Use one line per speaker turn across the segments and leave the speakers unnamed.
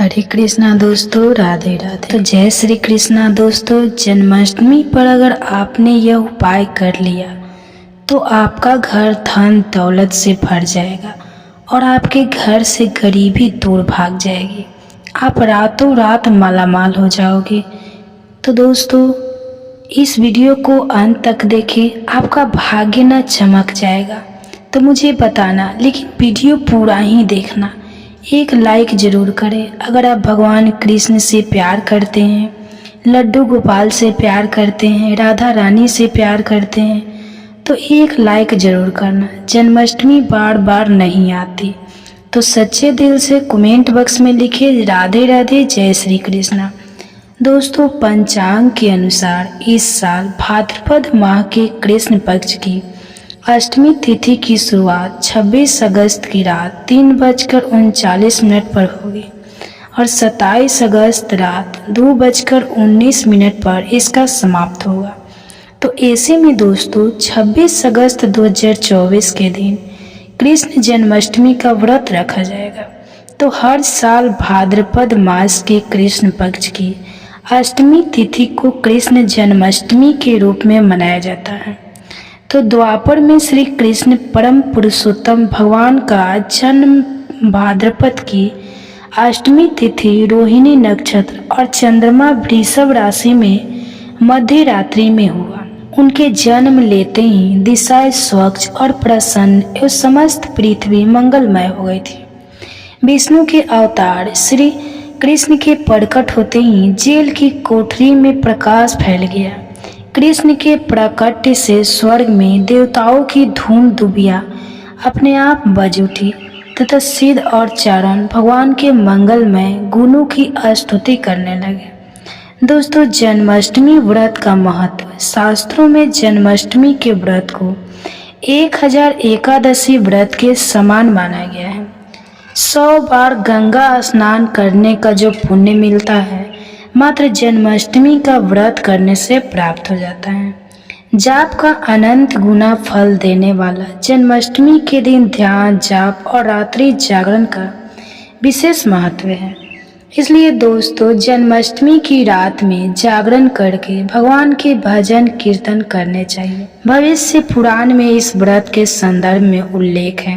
हरे कृष्णा दोस्तों, राधे राधे। तो जय श्री कृष्णा दोस्तों। जन्माष्टमी पर अगर आपने यह उपाय कर लिया तो आपका घर धन दौलत से भर जाएगा और आपके घर से गरीबी दूर भाग जाएगी। आप रातों रात मालामाल हो जाओगे। तो दोस्तों, इस वीडियो को अंत तक देखें, आपका भाग्य न चमक जाएगा। तो मुझे बताना, लेकिन वीडियो पूरा ही देखना। एक लाइक ज़रूर करें अगर आप भगवान कृष्ण से प्यार करते हैं, लड्डू गोपाल से प्यार करते हैं, राधा रानी से प्यार करते हैं, तो एक लाइक ज़रूर करना। जन्माष्टमी बार बार नहीं आती, तो सच्चे दिल से कमेंट बॉक्स में लिखे राधे राधे, जय श्री कृष्णा। दोस्तों, पंचांग के अनुसार इस साल भाद्रपद माह के कृष्ण पक्ष की अष्टमी तिथि की शुरुआत 26 अगस्त की रात 3:39 पर होगी और 27 अगस्त रात 2:19 पर इसका समाप्त होगा। तो ऐसे में दोस्तों, 26 अगस्त 2024 के दिन कृष्ण जन्माष्टमी का व्रत रखा जाएगा। तो हर साल भाद्रपद मास के कृष्ण पक्ष की अष्टमी तिथि को कृष्ण जन्माष्टमी के रूप में मनाया जाता है। तो द्वापर में श्री कृष्ण परम पुरुषोत्तम भगवान का जन्म भाद्रपद की अष्टमी तिथि रोहिणी नक्षत्र और चंद्रमा वृषभ राशि में मध्य रात्रि में हुआ। उनके जन्म लेते ही दिशाएं स्वच्छ और प्रसन्न एवं समस्त पृथ्वी मंगलमय हो गई थी। विष्णु के अवतार श्री कृष्ण के प्रकट होते ही जेल की कोठरी में प्रकाश फैल गया। कृष्ण के प्राकट्य से स्वर्ग में देवताओं की धूम दुबिया अपने आप बज उठी तथा सिद्ध और चारण भगवान के मंगलमय गुणों की स्तुति करने लगे। दोस्तों, जन्माष्टमी व्रत का महत्व। शास्त्रों में जन्माष्टमी के व्रत को 1000 एकादशी व्रत के समान माना गया है। 100 बार गंगा स्नान करने का जो पुण्य मिलता है, मात्र जन्माष्टमी का व्रत करने से प्राप्त हो जाता है। जाप का अनंत गुना फल देने वाला जन्माष्टमी के दिन ध्यान, जाप और रात्रि जागरण का विशेष महत्व है। इसलिए दोस्तों, जन्माष्टमी की रात में जागरण करके भगवान के भजन कीर्तन करने चाहिए। भविष्य पुराण में इस व्रत के संदर्भ में उल्लेख है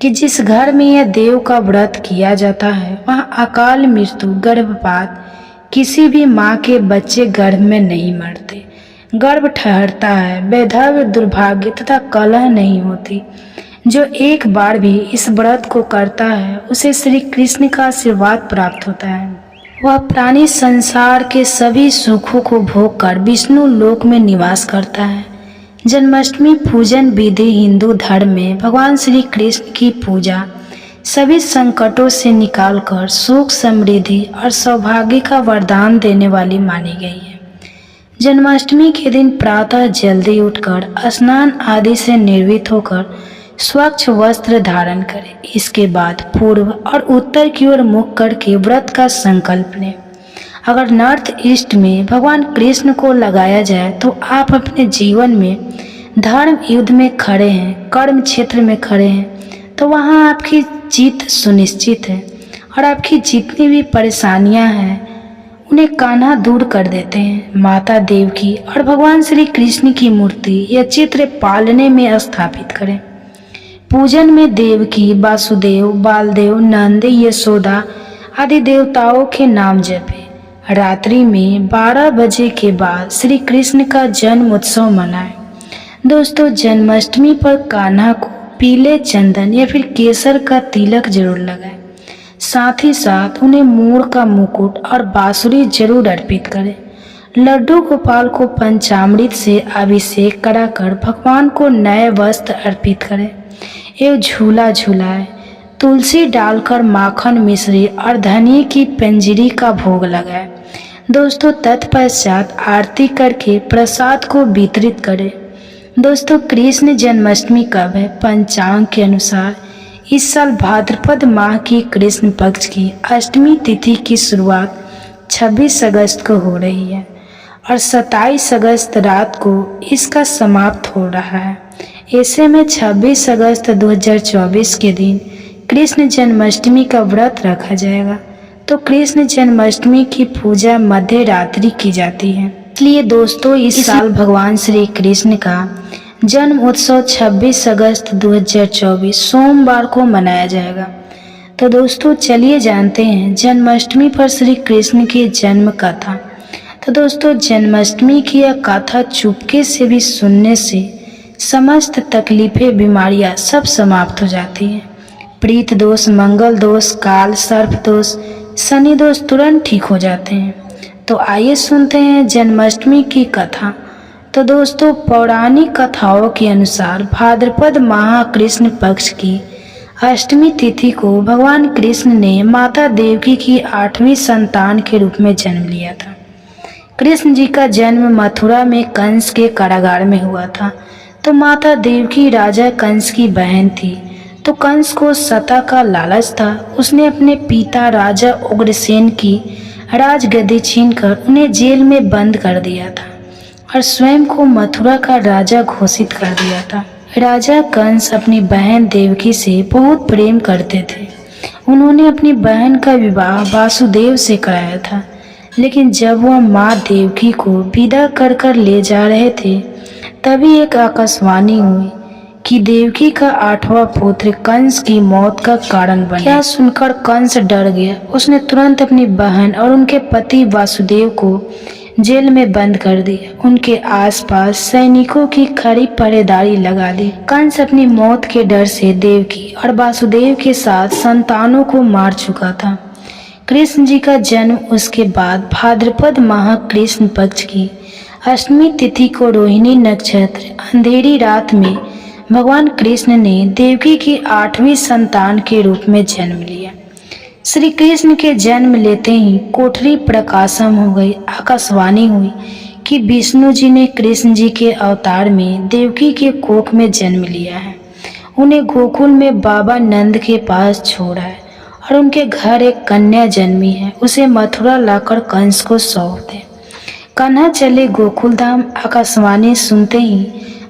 कि जिस घर में यह देव का व्रत किया जाता है, वहाँ अकाल मृत्यु, गर्भपात, किसी भी माँ के बच्चे गर्भ में नहीं मरते, गर्भ ठहरता है, वैधव्य, दुर्भाग्य तथा कलह नहीं होती। जो एक बार भी इस व्रत को करता है, उसे श्री कृष्ण का आशीर्वाद प्राप्त होता है। वह प्राणी संसार के सभी सुखों को भोग कर विष्णु लोक में निवास करता है। जन्माष्टमी पूजन विधि हिंदू धर्म में भगवान श्री कृष्ण की पूजा सभी संकटों से निकालकर सुख, समृद्धि और सौभाग्य का वरदान देने वाली मानी गई है। जन्माष्टमी के दिन प्रातः जल्दी उठकर स्नान आदि से निर्वित होकर स्वच्छ वस्त्र धारण करें। इसके बाद पूर्व और उत्तर की ओर मुख करके व्रत का संकल्प लें। अगर नॉर्थ ईस्ट में भगवान कृष्ण को लगाया जाए तो आप अपने जीवन में धर्म युद्ध में खड़े हैं, कर्म क्षेत्र में खड़े हैं, तो वहाँ आपकी जीत सुनिश्चित है और आपकी जितनी भी परेशानियां हैं उन्हें कान्हा दूर कर देते हैं। माता देव की और भगवान श्री कृष्ण की मूर्ति या चित्र पालने में स्थापित करें। पूजन में देवकी, वासुदेव, बालदेव, नंद, यशोदा आदि देवताओं के नाम जपें। रात्रि में 12 बजे के बाद श्री कृष्ण का जन्म उत्सव मनाएं। दोस्तों, जन्माष्टमी पर कान्हा को पीले चंदन या फिर केसर का तिलक जरूर लगाएं। साथ ही साथ उन्हें मोर का मुकुट और बांसुरी जरूर अर्पित करें। लड्डू गोपाल को पंचामृत से अभिषेक कराकर भगवान को नए वस्त्र अर्पित करें एवं झूला झूलाएं। तुलसी डालकर माखन, मिश्री और धनिये की पंजीरी का भोग लगाएं। दोस्तों, तत्पश्चात आरती करके प्रसाद को वितरित करें। दोस्तों, कृष्ण जन्माष्टमी कब है? पंचांग के अनुसार इस साल भाद्रपद माह की कृष्ण पक्ष की अष्टमी तिथि की शुरुआत 26 अगस्त को हो रही है और 27 अगस्त रात को इसका समाप्त हो रहा है। ऐसे में 26 अगस्त 2024 के दिन कृष्ण जन्माष्टमी का व्रत रखा जाएगा। तो कृष्ण जन्माष्टमी की पूजा मध्य रात्रि की जाती है। इसलिए दोस्तों इस साल भगवान श्री कृष्ण का जन्म उत्सव 26 अगस्त 2024 सोमवार को मनाया जाएगा। तो दोस्तों चलिए जानते हैं जन्माष्टमी पर श्री कृष्ण की जन्म कथा। तो दोस्तों जन्माष्टमी की यह कथा चुपके से भी सुनने से समस्त तकलीफें, बीमारियां सब समाप्त हो जाती हैं। प्रीत दोष, मंगल दोष, काल सर्प दोष, शनि दोष तुरंत ठीक हो जाते हैं। तो आइए सुनते हैं जन्माष्टमी की कथा। तो दोस्तों पौराणिक कथाओं के अनुसार भाद्रपद माह कृष्ण पक्ष की अष्टमी तिथि को भगवान कृष्ण ने माता देवकी की 8वीं संतान के रूप में जन्म लिया था। कृष्ण जी का जन्म मथुरा में कंस के कारागार में हुआ था। तो माता देवकी राजा कंस की बहन थी। तो कंस को सत्ता का लालच था। उसने अपने पिता राजा उग्रसेन की राजगद्दी छीनकर उन्हें जेल में बंद कर दिया था और स्वयं को मथुरा का राजा घोषित कर दिया था। राजा कंस अपनी बहन देवकी से बहुत प्रेम करते थे। उन्होंने अपनी बहन का विवाह वासुदेव से कराया था। लेकिन जब वह माँ देवकी को विदा कर कर ले जा रहे थे तभी एक आकाशवाणी हुई कि देवकी का 8वां पुत्र कंस की मौत का कारण बना। यह सुनकर कंस डर गया। उसने तुरंत अपनी बहन और उनके पति वासुदेव को जेल में बंद कर दिया। उनके आसपास सैनिकों की खड़ी पहरेदारी लगा दी। कंस अपनी मौत के डर से देवकी और वासुदेव के साथ संतानों को मार चुका था। कृष्ण जी का जन्म उसके बाद भाद्रपद माह कृष्ण पक्ष की अष्टमी तिथि को रोहिणी नक्षत्र अंधेरी रात में भगवान कृष्ण ने देवकी की 8वीं संतान के रूप में जन्म लिया। श्री कृष्ण के जन्म लेते ही कोठरी प्रकाशम हो गई। आकाशवाणी हुई कि विष्णु जी ने कृष्ण जी के अवतार में देवकी के कोख में जन्म लिया है। उन्हें गोकुल में बाबा नंद के पास छोड़ा है और उनके घर एक कन्या जन्मी है। उसे मथुरा लाकर कंस को सौंप दे। कान्हा चले गोकुल धाम। आकाशवाणी सुनते ही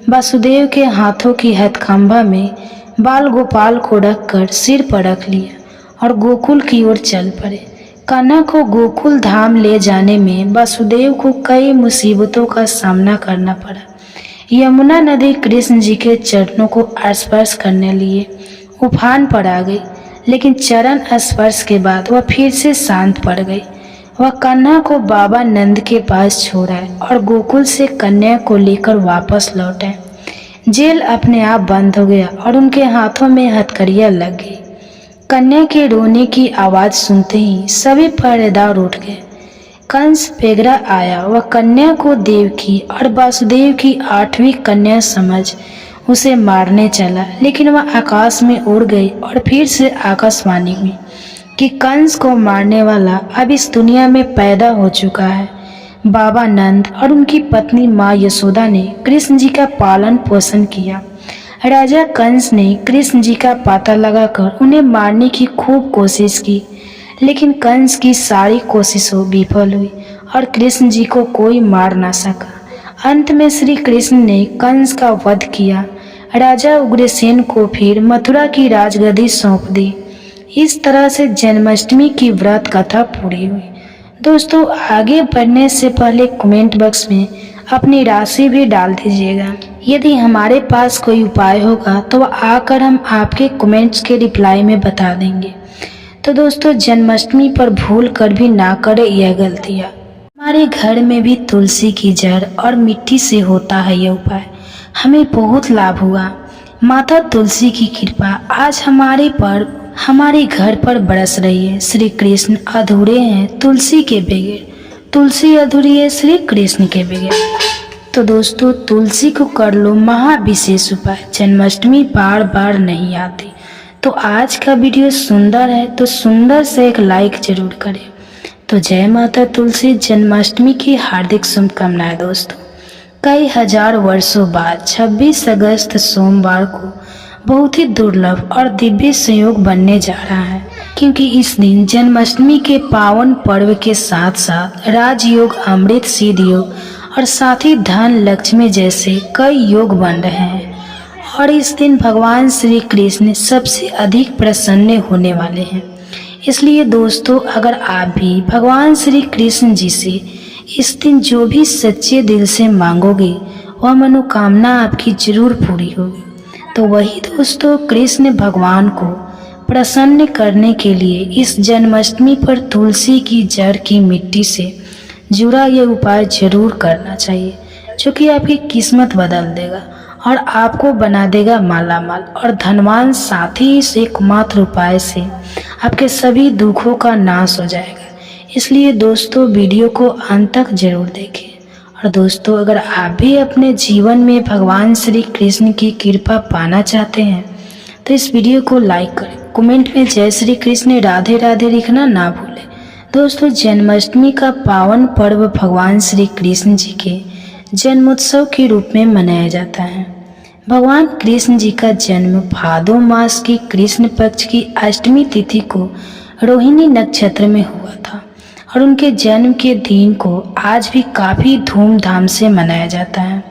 वासुदेव के हाथों की हथकंबा में बाल गोपाल को रखकर सिर पर रख लिया और गोकुल की ओर चल पड़े। कान्हा को गोकुल धाम ले जाने में वासुदेव को कई मुसीबतों का सामना करना पड़ा। यमुना नदी कृष्ण जी के चरणों को स्पर्श करने लिए उफान पर आ गई, लेकिन चरण स्पर्श के बाद वह फिर से शांत पड़ गई। वह कान्हा को बाबा नंद के पास छोड़ा और गोकुल से कन्या को लेकर वापस लौटे। जेल अपने आप बंद हो गया और उनके हाथों में हथकड़ियां लग गई। कन्या के रोने की आवाज सुनते ही सभी पहरेदार उठ गए। कंस बेगरा आया। वह कन्या को देवकी और वासुदेव की 8वीं कन्या समझ उसे मारने चला, लेकिन वह आकाश में उड़ गई और फिर से आकाशवाणी हुई कि कंस को मारने वाला अब इस दुनिया में पैदा हो चुका है। बाबा नंद और उनकी पत्नी माँ यशोदा ने कृष्ण जी का पालन पोषण किया। राजा कंस ने कृष्ण जी का पता लगाकर उन्हें मारने की खूब कोशिश की, लेकिन कंस की सारी कोशिशों विफल हुई और कृष्ण जी को कोई मार ना सका। अंत में श्री कृष्ण ने कंस का वध किया। राजा उग्रसेन को फिर मथुरा की राजगद्दी सौंप दी। इस तरह से जन्माष्टमी की व्रत कथा पूरी हुई। दोस्तों आगे बढ़ने से पहले कमेंट बॉक्स में अपनी राशि भी डाल दीजिएगा। यदि हमारे पास कोई उपाय होगा तो आकर हम आपके कमेंट्स के रिप्लाई में बता देंगे। तो दोस्तों जन्माष्टमी पर भूल कर भी ना करें यह गलतियाँ। हमारे घर में भी तुलसी की जड़ और मिट्टी से होता है यह उपाय। हमें बहुत लाभ हुआ। माता तुलसी की कृपा आज हमारे घर पर बरस रही है। श्री कृष्ण अधूरे हैं तुलसी के बगैर, तुलसी अधूरी है श्री कृष्ण के बगैर। तो दोस्तों तुलसी को कर लो महाविशेष उपाय। जन्माष्टमी बार बार नहीं आती। तो आज का वीडियो सुंदर है तो सुंदर से एक लाइक जरूर करें। तो जय माता तुलसी। जन्माष्टमी की हार्दिक शुभकामनाएं दोस्तों। कई हजार वर्षों बाद 26 अगस्त सोमवार को बहुत ही दुर्लभ और दिव्य संयोग बनने जा रहा है, क्योंकि इस दिन जन्माष्टमी के पावन पर्व के साथ साथ राजयोग, अमृत सिद्ध योग और साथ ही धन लक्ष्मी जैसे कई योग बन रहे हैं। और इस दिन भगवान श्री कृष्ण सबसे अधिक प्रसन्न होने वाले हैं। इसलिए दोस्तों, अगर आप भी भगवान श्री कृष्ण जी से इस दिन जो भी सच्चे दिल से मांगोगे वह मनोकामना आपकी जरूर पूरी होगी। तो वही दोस्तों, कृष्ण भगवान को प्रसन्न करने के लिए इस जन्माष्टमी पर तुलसी की जड़ की मिट्टी से जुड़ा यह उपाय जरूर करना चाहिए, जो कि आपकी किस्मत बदल देगा और आपको बना देगा माला माल और धनवान। साथ ही इस एकमात्र उपाय से आपके सभी दुखों का नाश हो जाएगा। इसलिए दोस्तों, वीडियो को अंत तक जरूर देखें। और दोस्तों, अगर आप भी अपने जीवन में भगवान श्री कृष्ण की कृपा पाना चाहते हैं तो इस वीडियो को लाइक करें, कमेंट में जय श्री कृष्ण राधे राधे लिखना ना भूलें। दोस्तों, जन्माष्टमी का पावन पर्व भगवान श्री कृष्ण जी के जन्मोत्सव के रूप में मनाया जाता है। भगवान कृष्ण जी का जन्म भादो मास की कृष्ण पक्ष की अष्टमी तिथि को रोहिणी नक्षत्र में हुआ था और उनके जन्म के दिन को आज भी काफी धूमधाम से मनाया जाता है।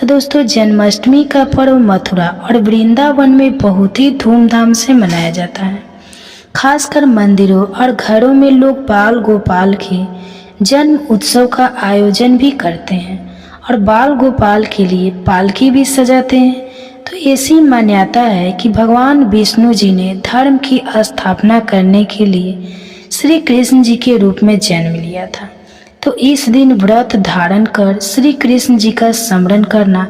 तो दोस्तों, जन्माष्टमी का पर्व मथुरा और वृंदावन में बहुत ही धूमधाम से मनाया जाता है। खासकर मंदिरों और घरों में लोग बाल गोपाल के जन्म उत्सव का आयोजन भी करते हैं और बाल गोपाल के लिए पालकी भी सजाते हैं। तो ऐसी मान्यता है कि भगवान विष्णु जी ने धर्म की स्थापना करने के लिए श्री कृष्ण जी के रूप में जन्म लिया था। तो इस दिन व्रत धारण कर श्री कृष्ण जी का स्मरण करना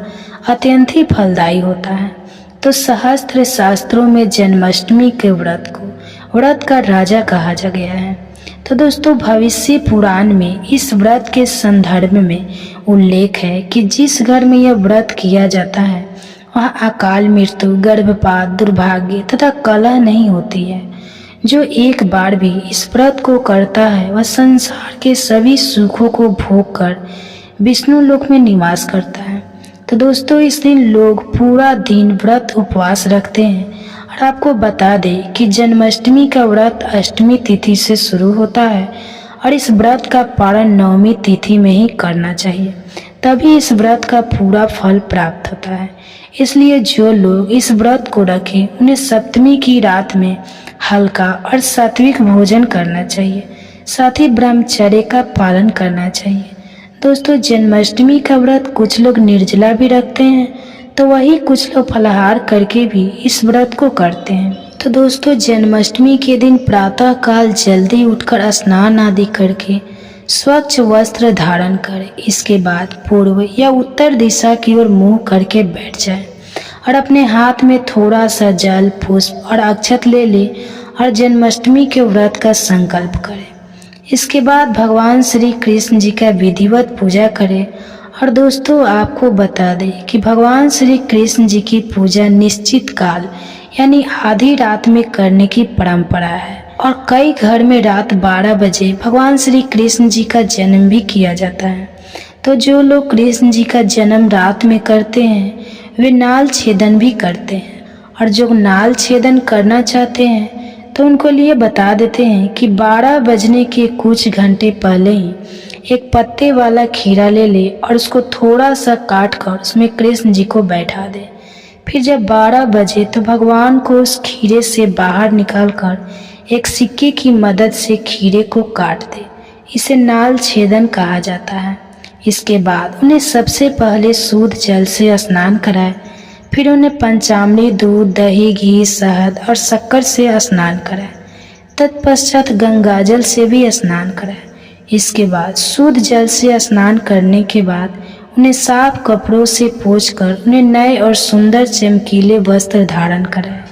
अत्यंत ही फलदायी होता है। तो सहस्त्र शास्त्रों में जन्माष्टमी के व्रत को व्रत का राजा कहा जा गया है। तो दोस्तों, भविष्य पुराण में इस व्रत के संदर्भ में उल्लेख है कि जिस घर में यह व्रत किया जाता है वहाँ अकाल मृत्यु, गर्भपात, दुर्भाग्य तथा कलह नहीं होती है। जो एक बार भी इस व्रत को करता है वह संसार के सभी सुखों को भोग कर विष्णु लोक में निवास करता है। तो दोस्तों, इस दिन लोग पूरा दिन व्रत उपवास रखते हैं। और आपको बता दें कि जन्माष्टमी का व्रत अष्टमी तिथि से शुरू होता है और इस व्रत का पारण नवमी तिथि में ही करना चाहिए, तभी इस व्रत का पूरा फल प्राप्त होता है। इसलिए जो लोग इस व्रत को रखें उन्हें सप्तमी की रात में हल्का और सात्विक भोजन करना चाहिए, साथ ही ब्रह्मचर्य का पालन करना चाहिए। दोस्तों, जन्माष्टमी का व्रत कुछ लोग निर्जला भी रखते हैं, तो वही कुछ लोग फलाहार करके भी इस व्रत को करते हैं। तो दोस्तों, जन्माष्टमी के दिन प्रातः काल जल्दी उठकर स्नान आदि करके स्वच्छ वस्त्र धारण करें। इसके बाद पूर्व या उत्तर दिशा की ओर मुंह करके बैठ जाएं और अपने हाथ में थोड़ा सा जल, पुष्प और अक्षत ले ले और जन्माष्टमी के व्रत का संकल्प करें। इसके बाद भगवान श्री कृष्ण जी का विधिवत पूजा करें। और दोस्तों, आपको बता दें कि भगवान श्री कृष्ण जी की पूजा निश्चित काल यानी आधी रात में करने की परंपरा है और कई घर में रात 12 बजे भगवान श्री कृष्ण जी का जन्म भी किया जाता है। तो जो लोग कृष्ण जी का जन्म रात में करते हैं वे नाल छेदन भी करते हैं। और जो नाल छेदन करना चाहते हैं तो उनको लिए बता देते हैं कि 12 बजने के कुछ घंटे पहले ही एक पत्ते वाला खीरा ले ले और उसको थोड़ा सा काट कर उसमें कृष्ण जी को बैठा दे। फिर जब 12 बजे तो भगवान को उस खीरे से बाहर निकालकर एक सिक्के की मदद से खीरे को काट दे। इसे नाल छेदन कहा जाता है। इसके बाद उन्हें सबसे पहले शुद्ध जल से स्नान कराए, फिर उन्हें पंचामृत, दूध, दही, घी, शहद और शक्कर से स्नान कराए। तत्पश्चात गंगाजल से भी स्नान कराए। इसके बाद शुद्ध जल से स्नान करने के बाद उन्हें साफ कपड़ों से पोंछकर उन्हें नए और सुंदर चमकीले वस्त्र धारण कराए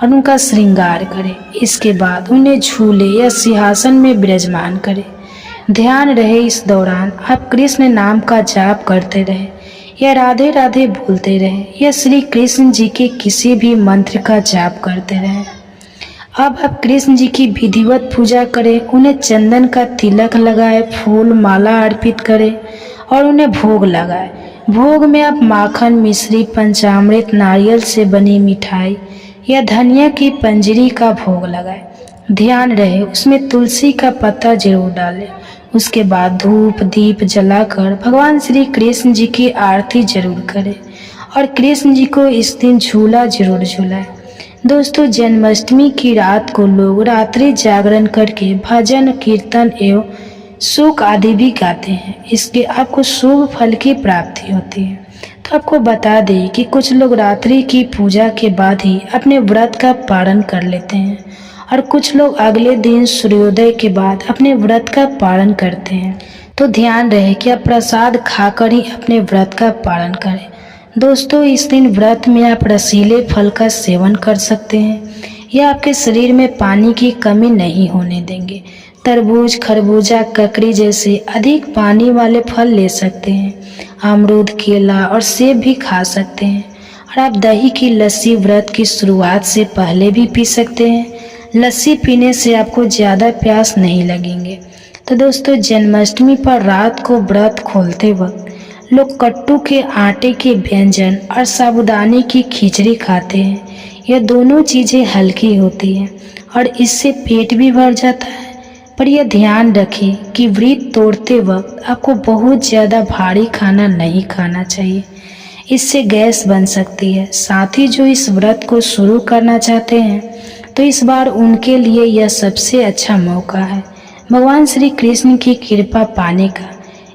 और उनका श्रृंगार करें। इसके बाद उन्हें झूले या सिंहासन में विराजमान करें। ध्यान रहे इस दौरान आप कृष्ण नाम का जाप करते रहे या राधे राधे बोलते रहे या श्री कृष्ण जी के किसी भी मंत्र का जाप करते रहे। अब आप कृष्ण जी की विधिवत पूजा करें, उन्हें चंदन का तिलक लगाए, फूल माला अर्पित करें और उन्हें भोग लगाए। भोग में आप माखन, मिश्री, पंचामृत, नारियल से बनी मिठाई या धनिया की पंजरी का भोग लगाए। ध्यान रहे उसमें तुलसी का पत्ता जरूर डालें। उसके बाद धूप दीप जलाकर भगवान श्री कृष्ण जी की आरती जरूर करें और कृष्ण जी को इस दिन झूला जरूर झूलाएं। दोस्तों, जन्माष्टमी की रात को लोग रात्रि जागरण करके भजन कीर्तन एवं शोक आदि भी गाते हैं। इसके आपको शुभ फल की प्राप्ति होती है। तो आपको बता दें कि कुछ लोग रात्रि की पूजा के बाद ही अपने व्रत का पालन कर लेते हैं और कुछ लोग अगले दिन सूर्योदय के बाद अपने व्रत का पालन करते हैं। तो ध्यान रहे कि आप प्रसाद खाकर ही अपने व्रत का पालन करें। दोस्तों, इस दिन व्रत में आप रसीले फल का सेवन कर सकते हैं या आपके शरीर में पानी की कमी नहीं होने देंगे। तरबूज, खरबूजा, ककड़ी जैसे अधिक पानी वाले फल ले सकते हैं। अमरूद, केला और सेब भी खा सकते हैं। और आप दही की लस्सी व्रत की शुरुआत से पहले भी पी सकते हैं। लस्सी पीने से आपको ज़्यादा प्यास नहीं लगेंगे। तो दोस्तों, जन्माष्टमी पर रात को व्रत खोलते वक्त लोग कट्टू के आटे के व्यंजन और साबूदाने की खिचड़ी खाते हैं। यह दोनों चीज़ें हल्की होती हैं और इससे पेट भी भर जाता है। पर यह ध्यान रखें कि व्रत तोड़ते वक्त आपको बहुत ज़्यादा भारी खाना नहीं खाना चाहिए, इससे गैस बन सकती है। साथ ही जो इस व्रत को शुरू करना चाहते हैं तो इस बार उनके लिए यह सबसे अच्छा मौका है भगवान श्री कृष्ण की कृपा पाने का।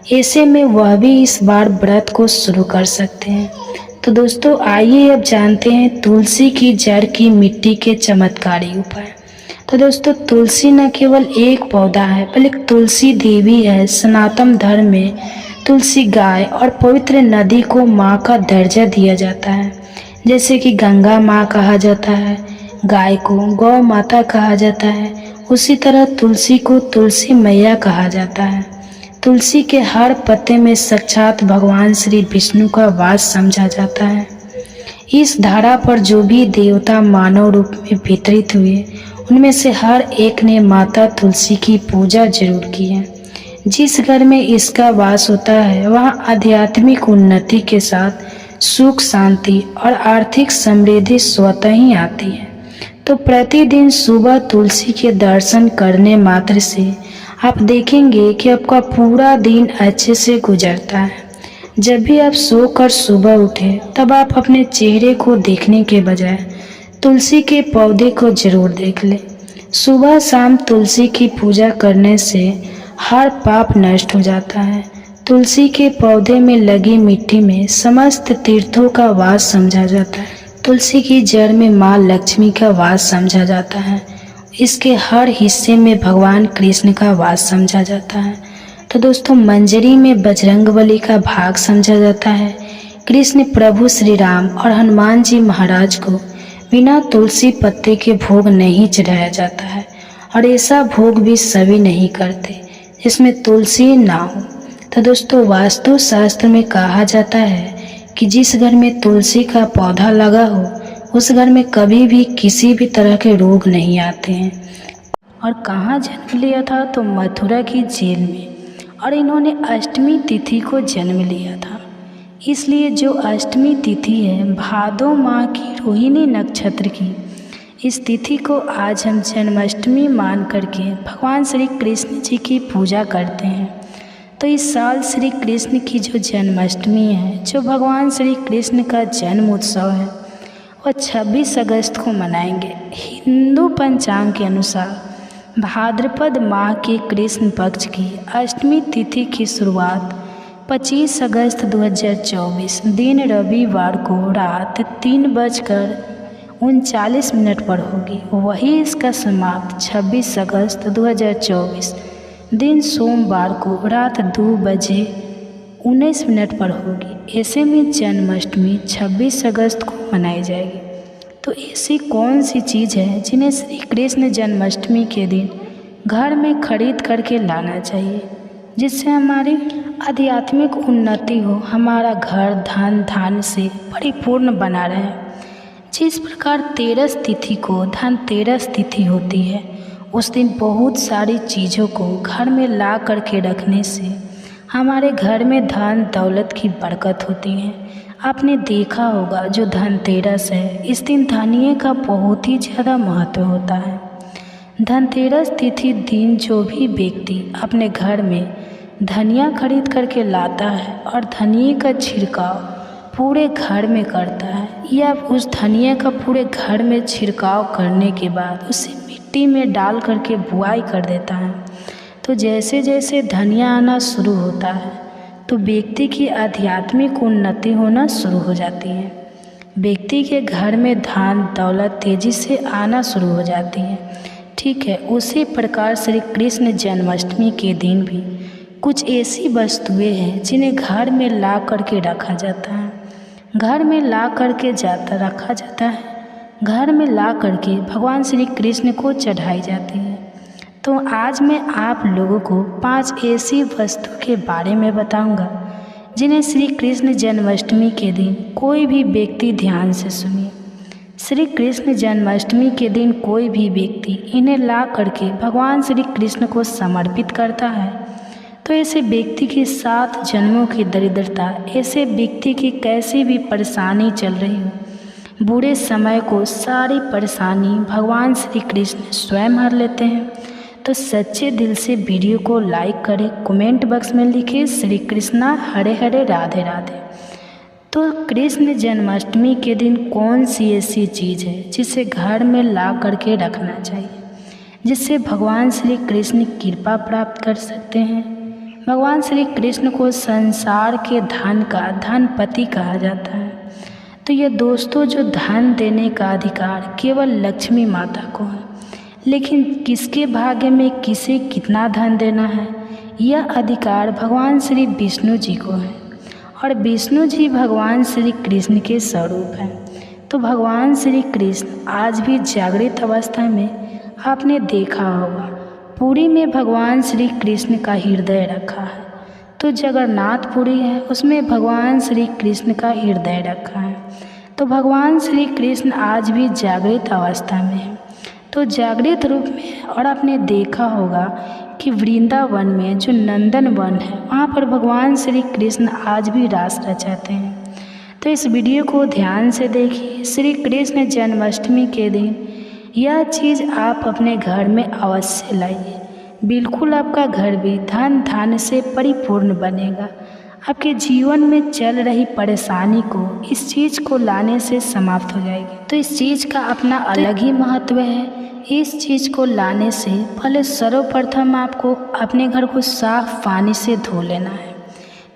ऐसे में वह भी इस बार व्रत को शुरू कर सकते हैं। तो दोस्तों, आइए अब जानते हैं तुलसी की जड़ की मिट्टी के चमत्कारी उपाय। तो दोस्तों, तुलसी न केवल एक पौधा है बल्कि तुलसी देवी है। सनातन धर्म में तुलसी गाय और पवित्र नदी को माँ का दर्जा दिया जाता है। जैसे कि गंगा माँ कहा जाता है, गाय को गौ माता कहा जाता है, उसी तरह तुलसी को तुलसी मैया कहा जाता है। तुलसी के हर पत्ते में साक्षात भगवान श्री विष्णु का वास समझा जाता है। इस धारा पर जो भी देवता मानव रूप में वितरित हुए उनमें से हर एक ने माता तुलसी की पूजा जरूर की है। जिस घर में इसका वास होता है वहाँ आध्यात्मिक उन्नति के साथ सुख, शांति और आर्थिक समृद्धि स्वतः ही आती है। तो प्रतिदिन सुबह तुलसी के दर्शन करने मात्र से आप देखेंगे कि आपका पूरा दिन अच्छे से गुजरता है। जब भी आप सोकर सुबह उठे तब आप अपने चेहरे को देखने के बजाय तुलसी के पौधे को जरूर देख लें। सुबह शाम तुलसी की पूजा करने से हर पाप नष्ट हो जाता है। तुलसी के पौधे में लगी मिट्टी में समस्त तीर्थों का वास समझा जाता है। तुलसी की जड़ में माँ लक्ष्मी का वास समझा जाता है। इसके हर हिस्से में भगवान कृष्ण का वास समझा जाता है। तो दोस्तों, मंजरी में बजरंगबली का भाग समझा जाता है। कृष्ण प्रभु श्री राम और हनुमान जी महाराज को बिना तुलसी पत्ते के भोग नहीं चढ़ाया जाता है और ऐसा भोग भी सभी नहीं करते जिसमें तुलसी ना हो। तो दोस्तों, वास्तु शास्त्र में कहा जाता है कि जिस घर में तुलसी का पौधा लगा हो उस घर में कभी भी किसी भी तरह के रोग नहीं आते हैं। और कहाँ जन्म लिया था? तो मथुरा की जेल में। और इन्होंने अष्टमी तिथि को जन्म लिया था। इसलिए जो अष्टमी तिथि है भादो माह की रोहिणी नक्षत्र की, इस तिथि को आज हम जन्माष्टमी मान करके भगवान श्री कृष्ण जी की पूजा करते हैं। तो इस साल श्री कृष्ण की जो जन्माष्टमी है, जो भगवान श्री कृष्ण का जन्म उत्सव है, वह 26 अगस्त को मनाएंगे। हिंदू पंचांग के अनुसार भाद्रपद माह के कृष्ण पक्ष की अष्टमी तिथि की शुरुआत 25 अगस्त 2024 दिन रविवार को रात 3:39 पर होगी। वही इसका समाप्त 26 अगस्त 2024 दिन सोमवार को रात 2:19 पर होगी। ऐसे में जन्माष्टमी 26 अगस्त को मनाई जाएगी। तो ऐसी कौन सी चीज़ है जिन्हें श्री कृष्ण जन्माष्टमी के दिन घर में खरीद करके लाना चाहिए, जिससे हमारी आध्यात्मिक उन्नति हो, हमारा घर धन धान्य से परिपूर्ण बना रहे। जिस प्रकार तेरस तिथि को धनतेरस तिथि होती है, उस दिन बहुत सारी चीज़ों को घर में ला करके रखने से हमारे घर में धन दौलत की बरकत होती है। आपने देखा होगा जो धनतेरस है, इस दिन धनिये का बहुत ही ज़्यादा महत्व होता है। धनतेरस तिथि दिन जो भी व्यक्ति अपने घर में धनिया खरीद करके लाता है और धनिये का छिड़काव पूरे घर में करता है या उस धनिया का पूरे घर में छिड़काव करने के बाद उसे मिट्टी में डाल करके बुआई कर देता है, तो जैसे जैसे धनिया आना शुरू होता है तो व्यक्ति की आध्यात्मिक उन्नति होना शुरू हो जाती है। व्यक्ति के घर में धन दौलत तेजी से आना शुरू हो जाती है। ठीक है, उसी प्रकार श्री कृष्ण जन्माष्टमी के दिन भी कुछ ऐसी वस्तुएं हैं जिन्हें घर में ला करके रखा जाता है, घर में ला करके रखा जाता है, घर में ला करके भगवान श्री कृष्ण को चढ़ाई जाती है। तो आज मैं आप लोगों को 5 ऐसी वस्तु के बारे में बताऊंगा जिन्हें श्री कृष्ण जन्माष्टमी के दिन कोई भी व्यक्ति ध्यान से सुनिए। श्री कृष्ण जन्माष्टमी के दिन कोई भी व्यक्ति इन्हें ला करके भगवान श्री कृष्ण को समर्पित करता है तो ऐसे व्यक्ति की 7 जन्मों की दरिद्रता, ऐसे व्यक्ति की कैसी भी परेशानी चल रही हो, बुरे समय को सारी परेशानी भगवान श्री कृष्ण स्वयं हर लेते हैं। तो सच्चे दिल से वीडियो को लाइक करें, कमेंट बॉक्स में लिखिए श्री कृष्णा हरे हरे राधे राधे। तो कृष्ण जन्माष्टमी के दिन कौन सी ऐसी चीज़ है जिसे घर में ला करके रखना चाहिए, जिससे भगवान श्री कृष्ण कृपा प्राप्त कर सकते हैं। भगवान श्री कृष्ण को संसार के धन का धनपति कहा जाता है। तो ये दोस्तों, जो धन देने का अधिकार केवल लक्ष्मी माता को है, लेकिन किसके भाग्य में किसे कितना धन देना है, यह अधिकार भगवान श्री विष्णु जी को है और विष्णु जी भगवान श्री कृष्ण के स्वरूप हैं। तो भगवान श्री कृष्ण आज भी जागृत अवस्था में आपने देखा होगा पुरी में भगवान श्री कृष्ण का हृदय रखा है। तो जगन्नाथपुरी है, उसमें भगवान श्री कृष्ण का हृदय रखा है। तो भगवान श्री कृष्ण आज भी जागृत अवस्था में है, तो जागृत रूप में। और आपने देखा होगा कि वृंदावन में जो नंदन वन है, वहाँ पर भगवान श्री कृष्ण आज भी रास रचाते हैं। तो इस वीडियो को ध्यान से देखिए। श्री कृष्ण जन्माष्टमी के दिन यह चीज़ आप अपने घर में अवश्य लाइए, बिल्कुल आपका घर भी धन धान्य से परिपूर्ण बनेगा। आपके जीवन में चल रही परेशानी को इस चीज़ को लाने से समाप्त हो जाएगी। तो इस चीज़ का अपना अलग ही महत्व है। इस चीज़ को लाने से पहले सर्वप्रथम आपको अपने घर को साफ पानी से धो लेना है।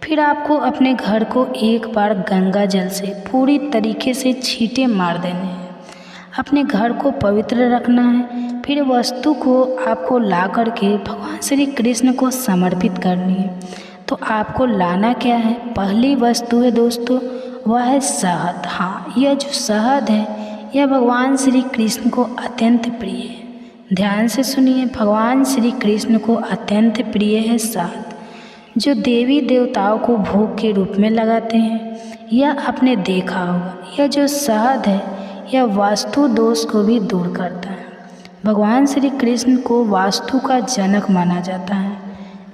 फिर आपको अपने घर को एक बार गंगा जल से पूरी तरीके से छींटे मार देने हैं। अपने घर को पवित्र रखना है। फिर वस्तु को आपको ला करके भगवान श्री कृष्ण को समर्पित करनी है। तो आपको लाना क्या है? पहली वस्तु है दोस्तों, वह है शहद। हाँ, यह जो शहद है यह भगवान श्री कृष्ण को अत्यंत प्रिय है। ध्यान से सुनिए, भगवान श्री कृष्ण को अत्यंत प्रिय है शहद, जो देवी देवताओं को भोग के रूप में लगाते हैं। यह आपने देखा होगा, यह जो शहद है यह वास्तु दोष को भी दूर करता है। भगवान श्री कृष्ण को वास्तु का जनक माना जाता है।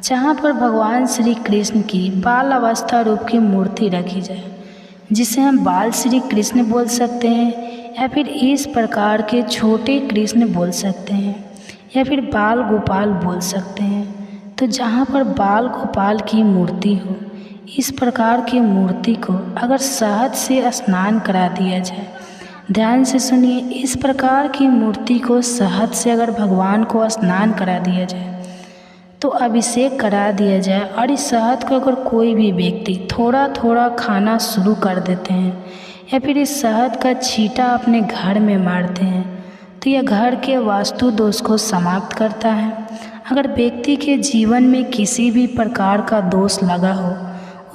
जहाँ पर भगवान श्री कृष्ण की बाल अवस्था रूप की मूर्ति रखी जाए, जिसे हम बाल श्री कृष्ण बोल सकते हैं, या फिर इस प्रकार के छोटे कृष्ण बोल सकते हैं, या फिर बाल गोपाल बोल सकते हैं। तो जहाँ पर बाल गोपाल की मूर्ति हो, इस प्रकार की मूर्ति को अगर शहद से स्नान करा दिया जाए, ध्यान से सुनिए, इस प्रकार की मूर्ति को शहद से अगर भगवान को स्नान करा दिया जाए, तो अभिषेक करा दिया जाए, और इस शहद को अगर कोई भी व्यक्ति थोड़ा थोड़ा खाना शुरू कर देते हैं, या फिर इस शहद का छींटा अपने घर में मारते हैं, तो यह घर के वास्तु दोष को समाप्त करता है। अगर व्यक्ति के जीवन में किसी भी प्रकार का दोष लगा हो,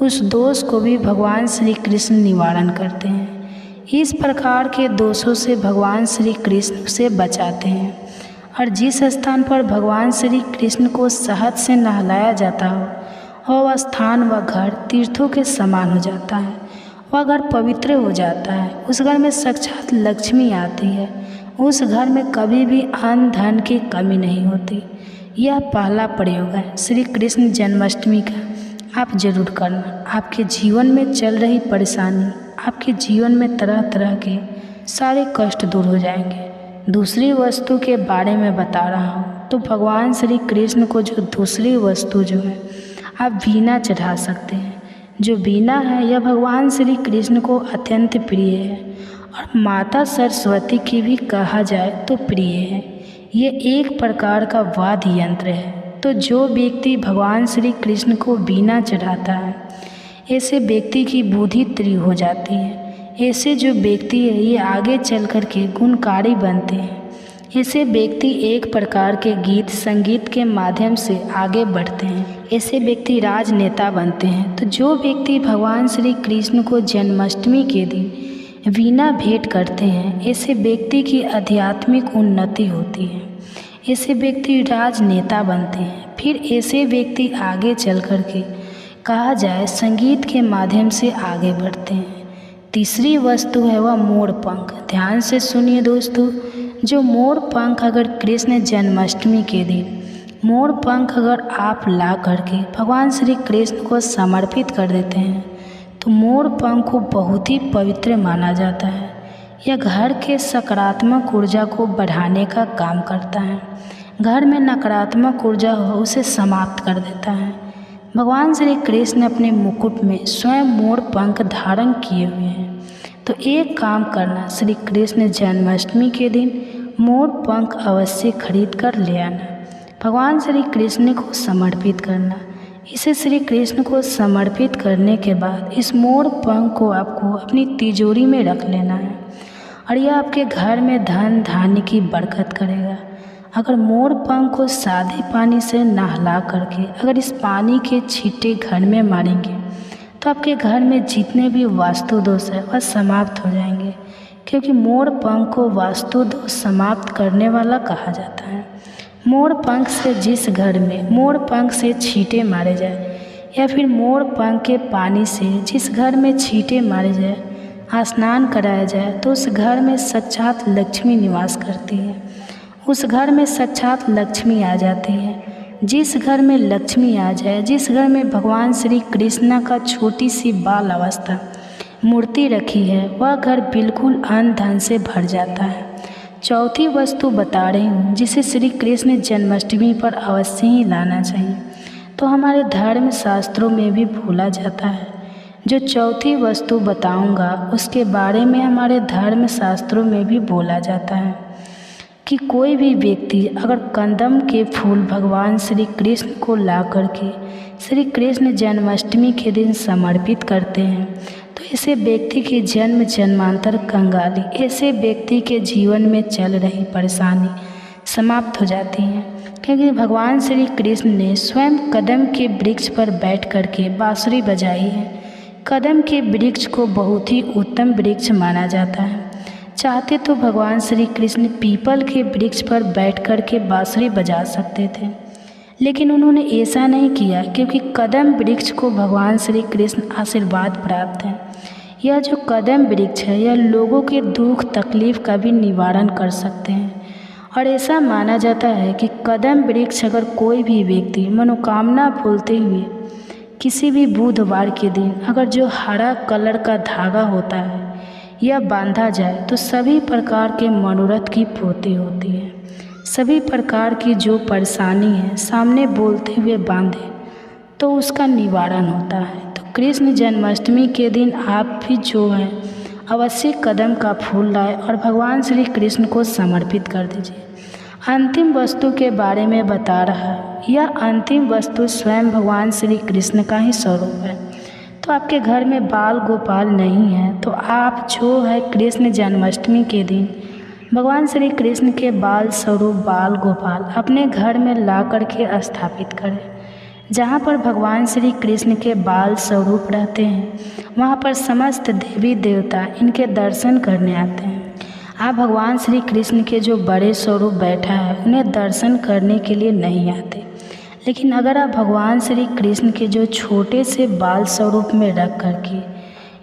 उस दोष को भी भगवान श्री कृष्ण निवारण करते हैं। इस प्रकार के दोषों से भगवान श्री कृष्ण से बचाते हैं। और जिस स्थान पर भगवान श्री कृष्ण को शहद से नहलाया जाता हो, वह स्थान व घर तीर्थों के समान हो जाता है। वह घर पवित्र हो जाता है। उस घर में साक्षात लक्ष्मी आती है। उस घर में कभी भी अन्न धन की कमी नहीं होती। यह पहला प्रयोग है श्री कृष्ण जन्माष्टमी का, आप जरूर करना। आपके जीवन में चल रही परेशानी, आपके जीवन में तरह तरह के सारे कष्ट दूर हो जाएंगे। दूसरी वस्तु के बारे में बता रहा हूँ, तो भगवान श्री कृष्ण को जो दूसरी वस्तु जो है, आप वीणा चढ़ा सकते हैं। जो वीणा है यह भगवान श्री कृष्ण को अत्यंत प्रिय है और माता सरस्वती की भी कहा जाए तो प्रिय है। ये एक प्रकार का वाद्य यंत्र है। तो जो व्यक्ति भगवान श्री कृष्ण को वीणा चढ़ाता है, ऐसे व्यक्ति की बुद्धि तीव्र हो जाती है। ऐसे जो व्यक्ति है ये आगे चल कर के गुणकारी बनते हैं। ऐसे व्यक्ति एक प्रकार के गीत संगीत के माध्यम से आगे बढ़ते हैं। ऐसे व्यक्ति राजनेता बनते हैं। तो जो व्यक्ति भगवान श्री कृष्ण को जन्माष्टमी के दिन वीणा भेंट करते हैं, ऐसे व्यक्ति की आध्यात्मिक उन्नति होती है। ऐसे व्यक्ति राजनेता बनते हैं। फिर ऐसे व्यक्ति आगे चल कर के कहा जाए संगीत के माध्यम से आगे बढ़ते हैं। तीसरी वस्तु है वह मोर पंख। ध्यान से सुनिए दोस्तों, जो मोर पंख अगर कृष्ण जन्माष्टमी के दिन मोर पंख अगर आप ला करके भगवान श्री कृष्ण को समर्पित कर देते हैं तो मोर पंख को बहुत ही पवित्र माना जाता है। यह घर के सकारात्मक ऊर्जा को बढ़ाने का काम करता है। घर में नकारात्मक ऊर्जा हो उसे समाप्त कर देता है। भगवान श्री कृष्ण अपने मुकुट में स्वयं मोर पंख धारण किए हुए हैं। तो एक काम करना, श्री कृष्ण जन्माष्टमी के दिन मोर पंख अवश्य खरीद कर ले आना, भगवान श्री कृष्ण को समर्पित करना। इसे श्री कृष्ण को समर्पित करने के बाद इस मोर पंख को आपको अपनी तिजोरी में रख लेना है और यह आपके घर में धन धान्य की बरकत करेगा। अगर मोर पंख को सादे पानी से नहला करके अगर इस पानी के छींटे घर में मारेंगे तो आपके घर में जितने भी वास्तु दोष है वह समाप्त हो जाएंगे, क्योंकि मोर पंख को वास्तु दोष समाप्त करने वाला कहा जाता है। मोर पंख से जिस घर में मोर पंख से छींटे मारे जाए या फिर मोर पंख के पानी से जिस घर में छींटे मारे जाए, स्नान कराया जाए, तो उस घर में साक्षात लक्ष्मी निवास करती है। उस घर में साक्षात लक्ष्मी आ जाती है। जिस घर में लक्ष्मी आ जाए, जिस घर में भगवान श्री कृष्ण का छोटी सी बाल अवस्था मूर्ति रखी है, वह घर बिल्कुल अन्न धन से भर जाता है। चौथी वस्तु बता रही हूँ जिसे श्री कृष्ण जन्माष्टमी पर अवश्य ही लाना चाहिए, तो हमारे धर्म शास्त्रों में भी भूला जाता है। जो चौथी वस्तु बताऊंगा उसके बारे में हमारे धर्म शास्त्रों में भी बोला जाता है कि कोई भी व्यक्ति अगर कंदम के फूल भगवान श्री कृष्ण को ला करके श्री कृष्ण जन्माष्टमी के दिन समर्पित करते हैं तो ऐसे व्यक्ति की जन्म जन्मांतर कंगाली, ऐसे व्यक्ति के जीवन में चल रही परेशानी समाप्त हो जाती है। क्योंकि भगवान श्री कृष्ण ने स्वयं कदम के वृक्ष पर बैठ करके बांसुरी बजाई है। कदम के वृक्ष को बहुत ही उत्तम वृक्ष माना जाता है। चाहते तो भगवान श्री कृष्ण पीपल के वृक्ष पर बैठ कर के बांसुरी बजा सकते थे, लेकिन उन्होंने ऐसा नहीं किया, क्योंकि कदम वृक्ष को भगवान श्री कृष्ण आशीर्वाद प्राप्त है। यह जो कदम वृक्ष है यह लोगों के दुख तकलीफ का भी निवारण कर सकते हैं। और ऐसा माना जाता है कि कदम वृक्ष अगर कोई भी व्यक्ति मनोकामना बोलते हुए किसी भी बुधवार के दिन अगर जो हरा कलर का धागा होता है यह बांधा जाए तो सभी प्रकार के मनोरथ की पूर्ति होती है। सभी प्रकार की जो परेशानी है सामने बोलते हुए बांधे तो उसका निवारण होता है। तो कृष्ण जन्माष्टमी के दिन आप भी जो है अवश्य कदम का फूल लाए और भगवान श्री कृष्ण को समर्पित कर दीजिए। अंतिम वस्तु के बारे में बता रहा है, यह अंतिम वस्तु स्वयं भगवान श्री कृष्ण का ही स्वरूप है। तो आपके घर में बाल गोपाल नहीं है तो आप जो है कृष्ण जन्माष्टमी के दिन भगवान श्री कृष्ण के बाल स्वरूप बाल गोपाल अपने घर में ला करके स्थापित करें। जहाँ पर भगवान श्री कृष्ण के बाल स्वरूप रहते हैं वहाँ पर समस्त देवी देवता इनके दर्शन करने आते हैं। आप भगवान श्री कृष्ण के जो बड़े स्वरूप बैठा है उन्हें दर्शन करने के लिए नहीं आते, लेकिन अगर आप भगवान श्री कृष्ण के जो छोटे से बाल स्वरूप में रख करके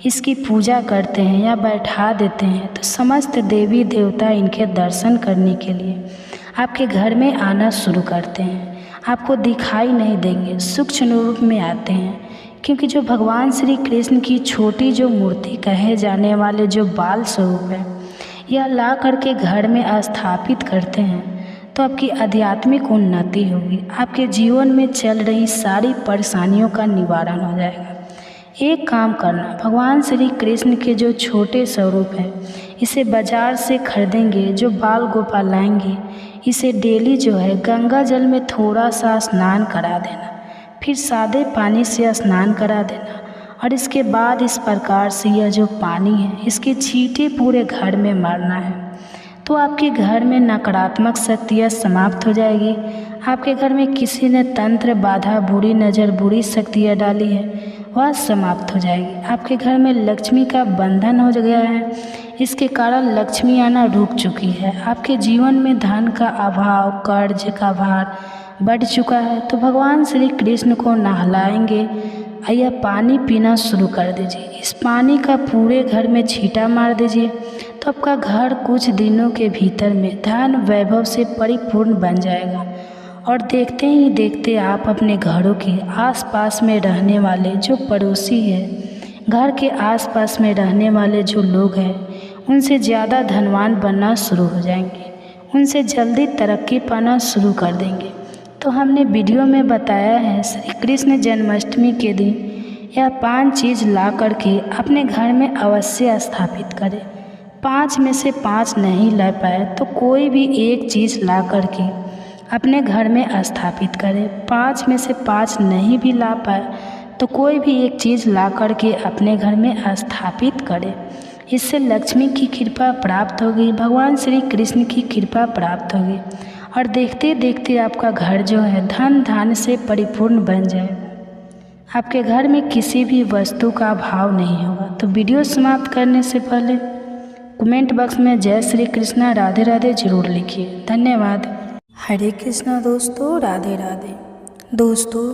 इसकी पूजा करते हैं या बैठा देते हैं तो समस्त देवी देवता इनके दर्शन करने के लिए आपके घर में आना शुरू करते हैं। आपको दिखाई नहीं देंगे, सूक्ष्म रूप में आते हैं, क्योंकि जो भगवान श्री कृष्ण की छोटी जो मूर्ति कहे जाने वाले जो बाल स्वरूप है यह ला करके घर में स्थापित करते हैं तो आपकी आध्यात्मिक उन्नति होगी। आपके जीवन में चल रही सारी परेशानियों का निवारण हो जाएगा। एक काम करना, भगवान श्री कृष्ण के जो छोटे स्वरूप है इसे बाजार से खरीदेंगे, जो बाल गोपाल लाएंगे इसे डेली जो है गंगा जल में थोड़ा सा स्नान करा देना, फिर सादे पानी से स्नान करा देना और इसके बाद इस प्रकार से यह जो पानी है इसके छींटे पूरे घर में मारना है। तो आपके घर में नकारात्मक शक्तियाँ समाप्त हो जाएगी। आपके घर में किसी ने तंत्र बाधा, बुरी नज़र, बुरी शक्तियाँ डाली है वह समाप्त हो जाएगी। आपके घर में लक्ष्मी का बंधन हो गया है, इसके कारण लक्ष्मी आना रुक चुकी है। आपके जीवन में धन का अभाव, कर्ज का भार बढ़ चुका है। तो भगवान श्री कृष्ण को नहलाएंगे, यह पानी पीना शुरू कर दीजिए। इस पानी का पूरे घर में छींटा मार दीजिए तो आपका घर कुछ दिनों के भीतर में धन वैभव से परिपूर्ण बन जाएगा। और देखते ही देखते आप अपने घरों के आसपास में रहने वाले जो पड़ोसी हैं, घर के आसपास में रहने वाले जो लोग हैं उनसे ज़्यादा धनवान बनना शुरू हो जाएंगे, उनसे जल्दी तरक्की पाना शुरू कर देंगे। तो हमने वीडियो में बताया है श्री कृष्ण जन्माष्टमी के दिन यह 5 चीज़ ला करके अपने घर में अवश्य स्थापित करें। 5 में से 5 नहीं ला पाए तो कोई भी एक चीज़ ला करके अपने घर में स्थापित करें। 5 में से 5 नहीं भी ला पाए तो कोई भी एक चीज़ ला करके अपने घर में स्थापित करें। इससे लक्ष्मी की कृपा प्राप्त होगी, भगवान श्री कृष्ण की कृपा प्राप्त होगी और देखते देखते आपका घर जो है धन धान्य से परिपूर्ण बन जाए। आपके घर में किसी भी वस्तु का अभाव नहीं होगा। तो वीडियो समाप्त करने से पहले कमेंट बॉक्स में जय श्री कृष्णा राधे राधे जरूर लिखिए। धन्यवाद। हरे कृष्णा दोस्तों, राधे राधे। दोस्तों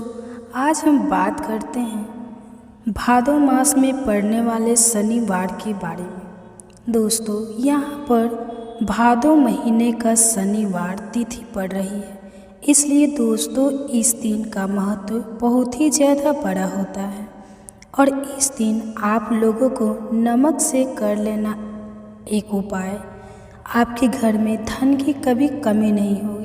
आज हम बात करते हैं भादो मास में पड़ने वाले शनिवार के बारे में। दोस्तों यहाँ पर भादो महीने का शनिवार तिथि पड़ रही है, इसलिए दोस्तों इस दिन का महत्व बहुत ही ज़्यादा बड़ा होता है। और इस दिन आप लोगों को नमक से कर लेना एक उपाय, आपके घर में धन की कभी कमी नहीं होगी।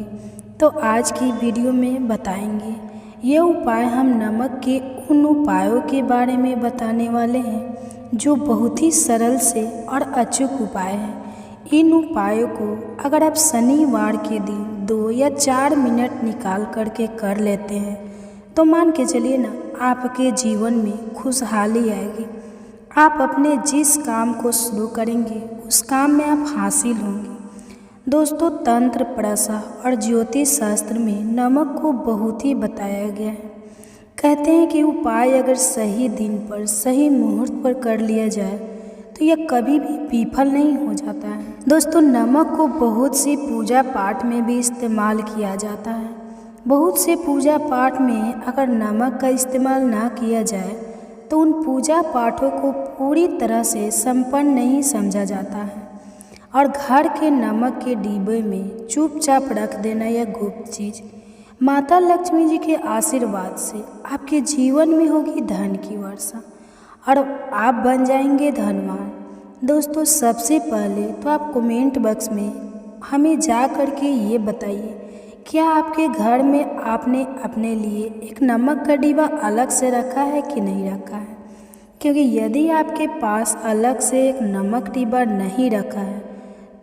तो आज की वीडियो में बताएंगे ये उपाय। हम नमक के उन उपायों के बारे में बताने वाले हैं जो बहुत ही सरल से और अचूक उपाय हैं। इन उपायों को अगर आप शनिवार के दिन 2 या 4 मिनट निकाल करके कर लेते हैं तो मान के चलिए ना, आपके जीवन में खुशहाली आएगी। आप अपने जिस काम को शुरू करेंगे उस काम में आप हासिल होंगे। दोस्तों तंत्र, प्रसाद और ज्योतिष शास्त्र में नमक को बहुत ही बताया गया है। कहते हैं कि उपाय अगर सही दिन पर, सही मुहूर्त पर कर लिया जाए तो यह कभी भी विफल नहीं हो जाता है। दोस्तों नमक को बहुत सी पूजा पाठ में भी इस्तेमाल किया जाता है। बहुत से पूजा पाठ में अगर नमक का इस्तेमाल ना किया जाए तो उन पूजा पाठों को पूरी तरह से संपन्न नहीं समझा जाता है। और घर के नमक के डिब्बे में चुपचाप रख देना यह गुप्त चीज़ माता लक्ष्मी जी के आशीर्वाद से आपके जीवन में होगी धन की वर्षा और आप बन जाएंगे धनवान। दोस्तों सबसे पहले तो आप कमेंट बॉक्स में हमें जा कर के ये बताइए, क्या आपके घर में आपने अपने लिए एक नमक का डिब्बा अलग से रखा है कि नहीं रखा है? क्योंकि यदि आपके पास अलग से एक नमक डिब्बा नहीं रखा है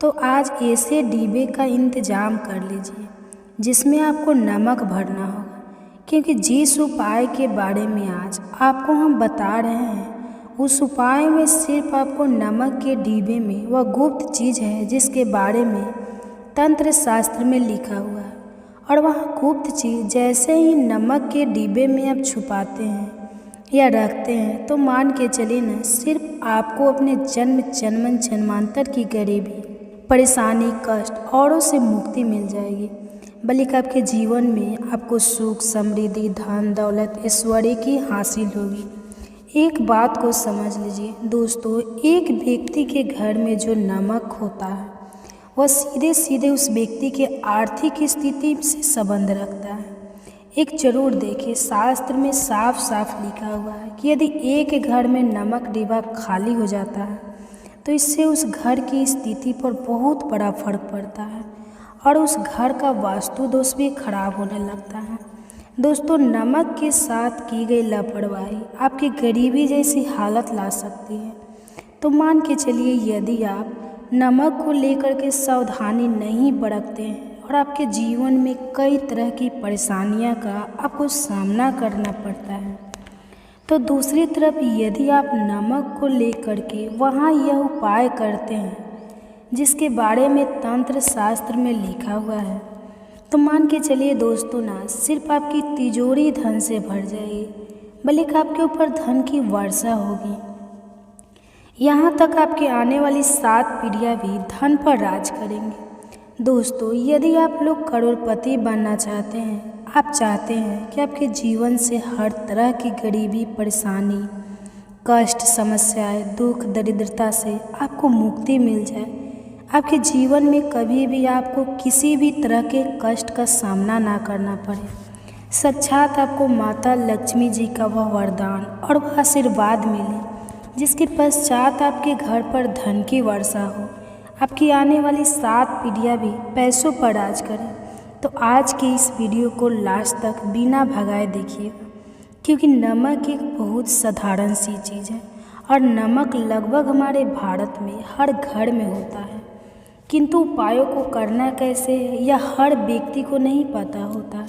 तो आज ऐसे डिब्बे का इंतज़ाम कर लीजिए जिसमें आपको नमक भरना होगा। क्योंकि जिस उपाय के बारे में आज आपको हम बता रहे हैं उस उपाय में सिर्फ आपको नमक के डिब्बे में वह गुप्त चीज़ है जिसके बारे में तंत्र शास्त्र में लिखा हुआ है। और वह गुप्त चीज़ जैसे ही नमक के डिब्बे में आप छुपाते हैं या रखते हैं तो मान के चलिए ना, सिर्फ आपको अपने जन्म जन्मांतर की गरीबी, परेशानी, कष्ट औरों से मुक्ति मिल जाएगी, बल्कि आपके जीवन में आपको सुख, समृद्धि, धन दौलत, ऐश्वर्य की हासिल होगी। एक बात को समझ लीजिए दोस्तों, एक व्यक्ति के घर में जो नमक होता है वह सीधे सीधे उस व्यक्ति के आर्थिक स्थिति से संबंध रखता है। एक जरूर देखिए, शास्त्र में साफ साफ लिखा हुआ है कि यदि एक घर में नमक डिब्बा खाली हो जाता है तो इससे उस घर की स्थिति पर बहुत बड़ा फर्क पड़ता है और उस घर का वास्तु दोष भी खराब होने लगता है। दोस्तों, नमक के साथ की गई लापरवाही आपकी गरीबी जैसी हालत ला सकती है। तो मान के चलिए, यदि आप नमक को लेकर के सावधानी नहीं बरतते हैं और आपके जीवन में कई तरह की परेशानियों का आपको सामना करना पड़ता है, तो दूसरी तरफ यदि आप नमक को लेकर के वहाँ यह उपाय करते हैं जिसके बारे में तंत्र शास्त्र में लिखा हुआ है, तो मान के चलिए दोस्तों, ना सिर्फ आपकी तिजोरी धन से भर जाएगी, बल्कि आपके ऊपर धन की वर्षा होगी। यहाँ तक आपके आने वाली 7 पीढ़ियाँ भी धन पर राज करेंगे। दोस्तों, यदि आप लोग करोड़पति बनना चाहते हैं, आप चाहते हैं कि आपके जीवन से हर तरह की गरीबी, परेशानी, कष्ट, समस्याएं, दुख, दरिद्रता से आपको मुक्ति मिल जाए, आपके जीवन में कभी भी आपको किसी भी तरह के कष्ट का सामना ना करना पड़े, साक्षात आपको माता लक्ष्मी जी का वह वरदान और वह आशीर्वाद मिले, जिसके पश्चात आपके घर पर धन की वर्षा हो, आपकी आने वाली 7 पीढ़ियाँ भी पैसों पर राज करें, तो आज की इस वीडियो को लास्ट तक बिना भगाए देखिएगा, क्योंकि नमक एक बहुत साधारण सी चीज़ है और नमक लगभग हमारे भारत में हर घर में होता है, किंतु उपायों को करना कैसे है यह हर व्यक्ति को नहीं पता होता है।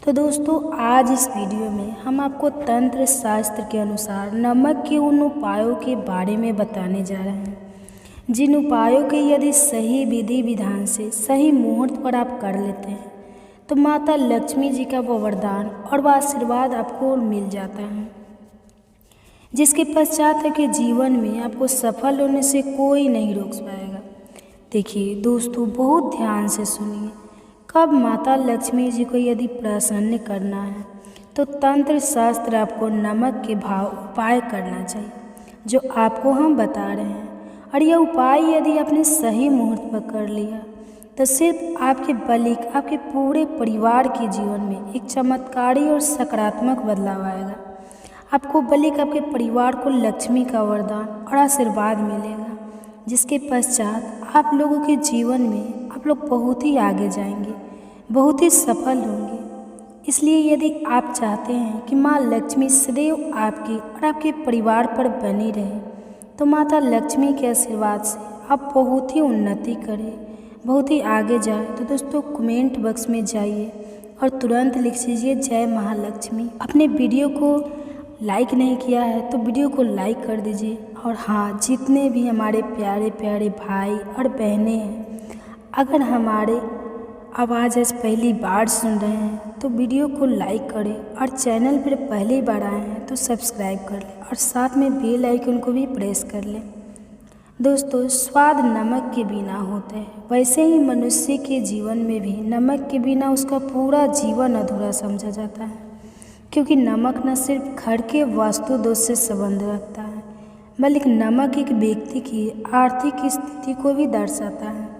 तो दोस्तों, आज इस वीडियो में हम आपको तंत्र शास्त्र के अनुसार नमक के उन उपायों के बारे में बताने जा रहे हैं, जिन उपायों के यदि सही विधि विधान से सही मुहूर्त पर आप कर लेते हैं तो माता लक्ष्मी जी का वह वरदान और वह आशीर्वाद आपको मिल जाता है, जिसके पश्चात आपके जीवन में आपको सफल होने से कोई नहीं रोक पाएगा। देखिए दोस्तों, बहुत ध्यान से सुनिए। कब माता लक्ष्मी जी को यदि प्रसन्न करना है तो तंत्र शास्त्र आपको नमक के भाव उपाय करना चाहिए, जो आपको हम बता रहे हैं। और यह उपाय यदि आपने सही मुहूर्त पर कर लिया तो सिर्फ आपके बल्कि आपके पूरे परिवार के जीवन में एक चमत्कारी और सकारात्मक बदलाव आएगा। आपको बल्कि आपके परिवार को लक्ष्मी का वरदान और आशीर्वाद मिलेगा, जिसके पश्चात आप लोगों के जीवन में आप लोग बहुत ही आगे जाएंगे, बहुत ही सफल होंगे। इसलिए यदि आप चाहते हैं कि माँ लक्ष्मी सदैव आपकी और आपके परिवार पर बनी रहे, तो माता लक्ष्मी के आशीर्वाद से आप बहुत ही उन्नति करें, बहुत ही आगे जाए, तो दोस्तों कमेंट बॉक्स में जाइए और तुरंत लिख दीजिए जय महालक्ष्मी। अपने वीडियो को लाइक नहीं किया है तो वीडियो को लाइक कर दीजिए। और हाँ, जितने भी हमारे प्यारे प्यारे भाई और बहनें हैं, अगर हमारे आवाज़ आज पहली बार सुन रहे हैं तो वीडियो को लाइक करें और चैनल पर पहली बार आए हैं तो सब्सक्राइब कर लें और साथ में बेल आइकन को भी प्रेस कर लें। दोस्तों, स्वाद नमक के बिना होता है, वैसे ही मनुष्य के जीवन में भी नमक के बिना उसका पूरा जीवन अधूरा समझा जाता है, क्योंकि नमक न सिर्फ घर के वास्तु दोष से संबंध रखता है, बल्कि नमक एक व्यक्ति की आर्थिक स्थिति को भी दर्शाता है।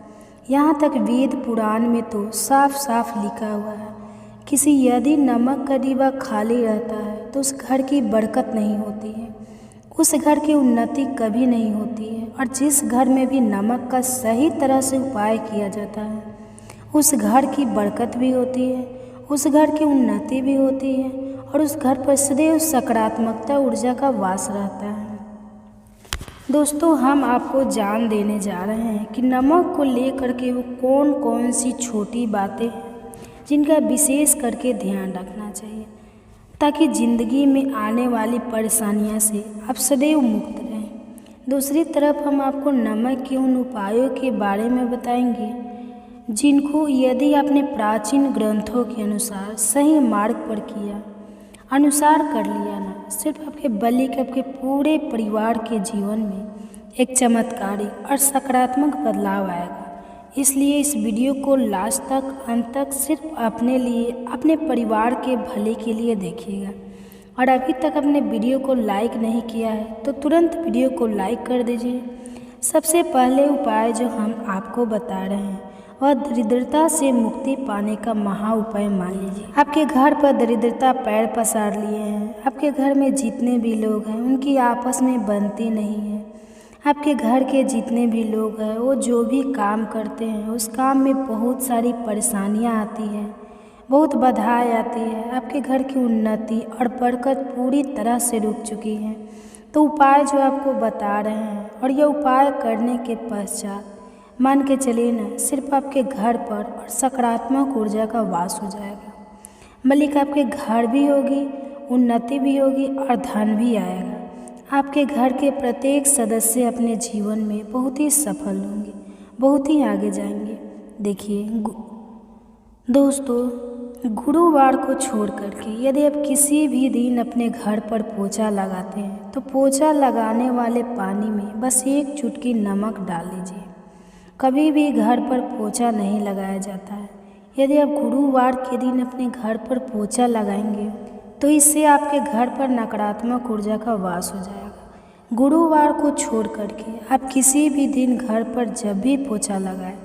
यहाँ तक वेद पुराण में तो साफ साफ लिखा हुआ है, किसी यदि नमक का डिब्बा खाली रहता है तो उस घर की बरकत नहीं होती है, उस घर की उन्नति कभी नहीं होती है। और जिस घर में भी नमक का सही तरह से उपाय किया जाता है, उस घर की बरकत भी होती है, उस घर की उन्नति भी होती है और उस घर पर सदैव सकारात्मकता ऊर्जा का वास रहता है। दोस्तों, हम आपको जान देने जा रहे हैं कि नमक को लेकर के वो कौन कौन सी छोटी बातें हैं जिनका विशेष करके ध्यान रखना चाहिए, ताकि ज़िंदगी में आने वाली परेशानियों से आप सदैव मुक्त रहें। दूसरी तरफ हम आपको नमक के उन उपायों के बारे में बताएंगे जिनको यदि आपने प्राचीन ग्रंथों के अनुसार सही मार्ग पर किया, अनुसार कर लिया ना, सिर्फ आपके बल्कि आपके पूरे परिवार के जीवन में एक चमत्कारी और सकारात्मक बदलाव आएगा। इसलिए इस वीडियो को लास्ट तक, अंत तक सिर्फ अपने लिए, अपने परिवार के भले के लिए देखिएगा। और अभी तक अपने वीडियो को लाइक नहीं किया है तो तुरंत वीडियो को लाइक कर दीजिए। सबसे पहले उपाय जो हम आपको बता रहे हैं वह दरिद्रता से मुक्ति पाने का महा उपाय मान लीजिए। आपके घर पर दरिद्रता पैर पसार लिए हैं, आपके घर में जितने भी लोग हैं उनकी आपस में बनती नहीं है, आपके घर के जितने भी लोग हैं वो जो भी काम करते हैं उस काम में बहुत सारी परेशानियां आती हैं, बहुत बाधाएं आती है, आपके घर की उन्नति और बरकत पूरी तरह से रुक चुकी है। तो उपाय जो आपको बता रहे हैं, और यह उपाय करने के पश्चात मान के चलिए ना, सिर्फ आपके घर पर और सकारात्मक ऊर्जा का वास हो जाएगा। मालिक आपके घर भी होगी, उन्नति भी होगी और धन भी आएगा। आपके घर के प्रत्येक सदस्य अपने जीवन में बहुत ही सफल होंगे, बहुत ही आगे जाएंगे। देखिए दोस्तों, गुरुवार को छोड़ करके यदि आप किसी भी दिन अपने घर पर पोछा लगाते हैं तो पोछा लगाने वाले पानी में बस एक चुटकी नमक डाल लीजिए। कभी भी घर पर पोछा नहीं लगाया जाता है। यदि आप गुरुवार के दिन अपने घर पर पोछा लगाएंगे तो इससे आपके घर पर नकारात्मक ऊर्जा का वास हो जाएगा। गुरुवार को छोड़ करके आप किसी भी दिन घर पर जब भी पोछा लगाएं,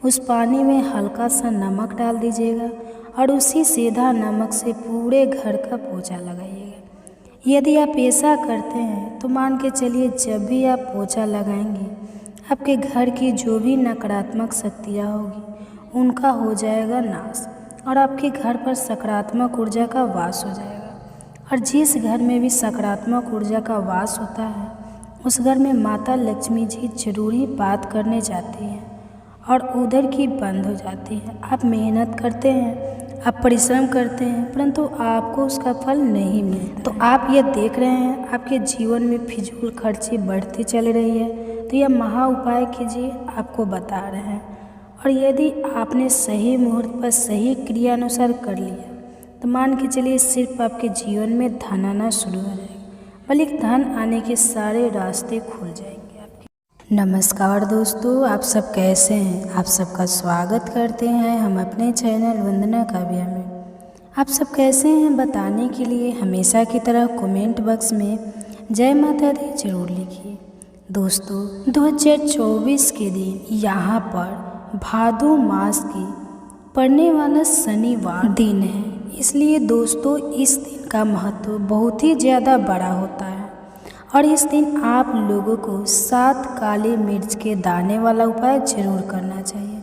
उस पानी में हल्का सा नमक डाल दीजिएगा और उसी सीधा नमक से पूरे घर का पोछा लगाइएगा। यदि आप ऐसा करते हैं तो मान के चलिए, जब भी आप पोछा लगाएंगे आपके घर की जो भी नकारात्मक शक्तियाँ होगी उनका हो जाएगा नाश, और आपके घर पर सकारात्मक ऊर्जा का वास हो जाएगा। और जिस घर में भी सकारात्मक ऊर्जा का वास होता है उस घर में माता लक्ष्मी जी जरूरी बात करने जाती हैं और उधर की बंद हो जाती है। आप मेहनत करते हैं, आप परिश्रम करते हैं, परंतु आपको उसका फल नहीं मिलता। तो आप ये देख रहे हैं आपके जीवन में फिजूल खर्ची बढ़ती चली रही है, तो यह महा उपाय कीजिए, आपको बता रहे हैं। और यदि आपने सही मुहूर्त पर सही क्रिया अनुसार कर लिया तो मान के चलिए सिर्फ आपके जीवन में धन आना शुरू हो जाएगा, बल्कि धन आने के सारे रास्ते खुल जाएंगे आपके। नमस्कार दोस्तों, आप सब कैसे हैं? आप सबका स्वागत करते हैं हम अपने चैनल वंदना काव्या में। आप सब कैसे हैं बताने के लिए हमेशा की तरह कमेंट बॉक्स में जय माता दी जरूर लिखिए। दोस्तों, 2024 के दिन यहाँ पर भादो मास की पड़ने वाला शनिवार दिन है, इसलिए दोस्तों इस दिन का महत्व बहुत ही ज़्यादा बड़ा होता है। और इस दिन आप लोगों को 7 काली मिर्च के दाने वाला उपाय जरूर करना चाहिए,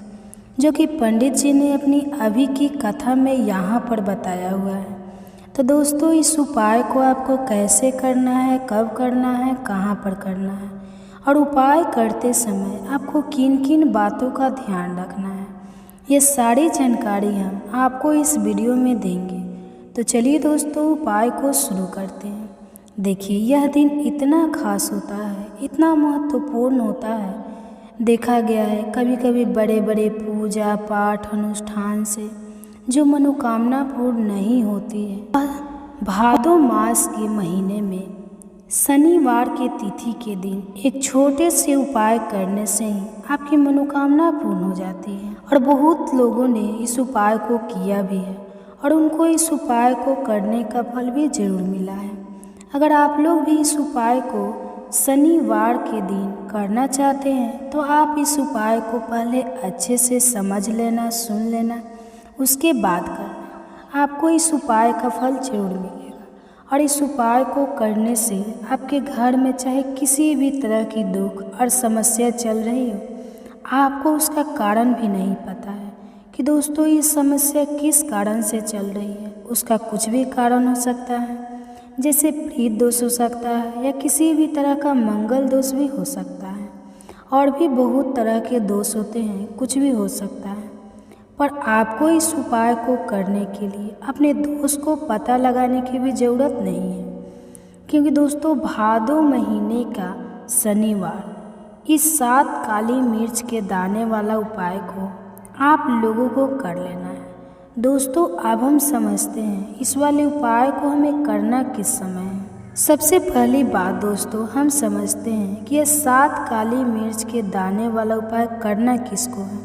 जो कि पंडित जी ने अपनी अभी की कथा में यहाँ पर बताया हुआ है। तो दोस्तों, इस उपाय को आपको कैसे करना है, कब करना है, कहाँ पर करना है, और उपाय करते समय आपको किन किन बातों का ध्यान रखना है, ये सारी जानकारी हम आपको इस वीडियो में देंगे। तो चलिए दोस्तों, उपाय को शुरू करते हैं। देखिए, यह दिन इतना खास होता है, इतना महत्वपूर्ण होता है, देखा गया है कभी कभी बड़े बड़े पूजा पाठ अनुष्ठान से जो मनोकामना पूर्ण नहीं होती है। भादो मास के महीने में शनिवार के तिथि के दिन एक छोटे से उपाय करने से ही आपकी मनोकामना पूर्ण हो जाती है। और बहुत लोगों ने इस उपाय को किया भी है और उनको इस उपाय को करने का फल भी जरूर मिला है। अगर आप लोग भी इस उपाय को शनिवार के दिन करना चाहते हैं तो आप इस उपाय को पहले अच्छे से समझ लेना, सुन लेना, उसके बाद करना। आपको इस उपाय का फल जरूर मिलेगा। और इस उपाय को करने से आपके घर में चाहे किसी भी तरह की दुख और समस्या चल रही हो, आपको उसका कारण भी नहीं पता है कि दोस्तों ये समस्या किस कारण से चल रही है। उसका कुछ भी कारण हो सकता है, जैसे प्रीत दोष हो सकता है या किसी भी तरह का मंगल दोष भी हो सकता है, और भी बहुत तरह के दोष होते हैं, कुछ भी हो सकता है। पर आपको इस उपाय को करने के लिए अपने दोष को पता लगाने की भी ज़रूरत नहीं है, क्योंकि दोस्तों भादो महीने का शनिवार इस 7 काली मिर्च के दाने वाला उपाय को आप लोगों को कर लेना है। दोस्तों, अब हम समझते हैं इस वाले उपाय को हमें करना किस समय है। सबसे पहली बात दोस्तों, हम समझते हैं कि यह 7 काली मिर्च के दाने वाला उपाय करना किसको है।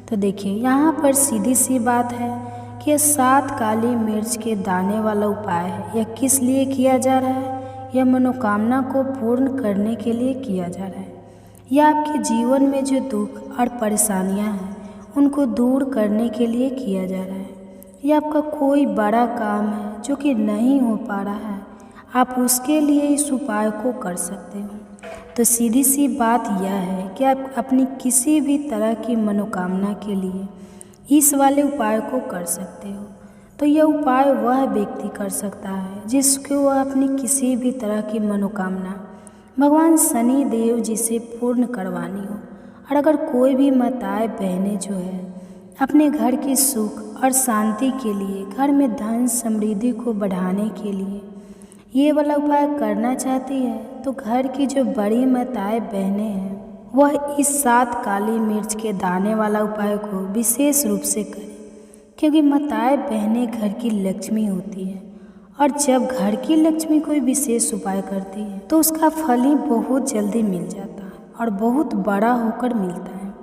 तो देखिए, यहाँ पर सीधी सी बात है कि यह 7 काली मिर्च के दाने वाला उपाय है। यह किस लिए किया जा रहा है? यह मनोकामना को पूर्ण करने के लिए किया जा रहा है। यह आपके जीवन में जो दुख और परेशानियाँ हैं उनको दूर करने के लिए किया जा रहा है। यह आपका कोई बड़ा काम है जो कि नहीं हो पा रहा है, आप उसके लिए इस उपाय को कर सकते हो। तो सीधी सी बात यह है कि आप अपनी किसी भी तरह की मनोकामना के लिए इस वाले उपाय को कर सकते हो। तो यह उपाय वह व्यक्ति कर सकता है जिसको वह अपनी किसी भी तरह की मनोकामना भगवान शनि देव जी से पूर्ण करवानी हो। और अगर कोई भी माताएं बहनें जो है अपने घर की सुख और शांति के लिए, घर में धन समृद्धि को बढ़ाने के लिए ये वाला उपाय करना चाहती है, तो घर की जो बड़ी माताएं बहनें हैं वह इस 7 काली मिर्च के दाने वाला उपाय को विशेष रूप से करें, क्योंकि माताएं बहनें घर की लक्ष्मी होती है और जब घर की लक्ष्मी कोई विशेष उपाय करती है तो उसका फल ही बहुत जल्दी मिल जाता है और बहुत बड़ा होकर मिलता है।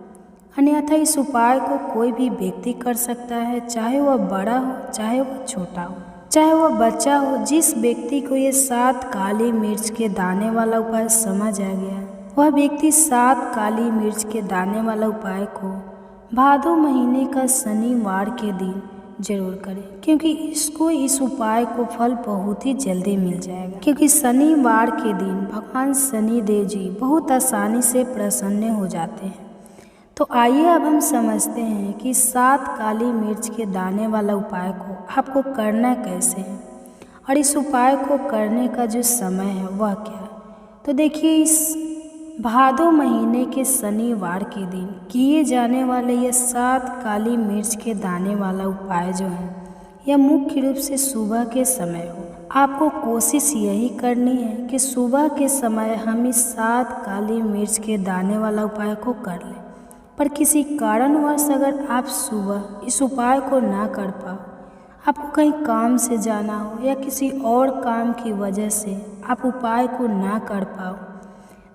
अन्यथा इस उपाय को कोई भी व्यक्ति कर सकता है, चाहे वह बड़ा हो, चाहे वह छोटा हो, चाहे वह बच्चा हो। जिस व्यक्ति को ये 7 काली मिर्च के दाने वाला उपाय समझ आ गया वह व्यक्ति 7 काली मिर्च के दाने वाला उपाय को भादो महीने का शनिवार के दिन जरूर करें, क्योंकि इस उपाय को फल बहुत ही जल्दी मिल जाएगा। क्योंकि शनिवार के दिन भगवान शनि देव जी बहुत आसानी से प्रसन्न हो जाते हैं। तो आइए अब हम समझते हैं कि 7 काली मिर्च के दाने वाला उपाय को आपको करना कैसे है और इस उपाय को करने का जो समय है वह क्या है। तो देखिए, इस भादो महीने के शनिवार के दिन किए जाने वाले ये 7 काली मिर्च के दाने वाला उपाय जो है यह मुख्य रूप से सुबह के समय हो। आपको कोशिश यही करनी है कि सुबह के समय हम इस 7 काली मिर्च के दाने वाला उपाय को कर लें। पर किसी कारणवश अगर आप सुबह इस उपाय को ना कर पाओ, आपको कहीं काम से जाना हो या किसी और काम की वजह से आप उपाय को ना कर पाओ,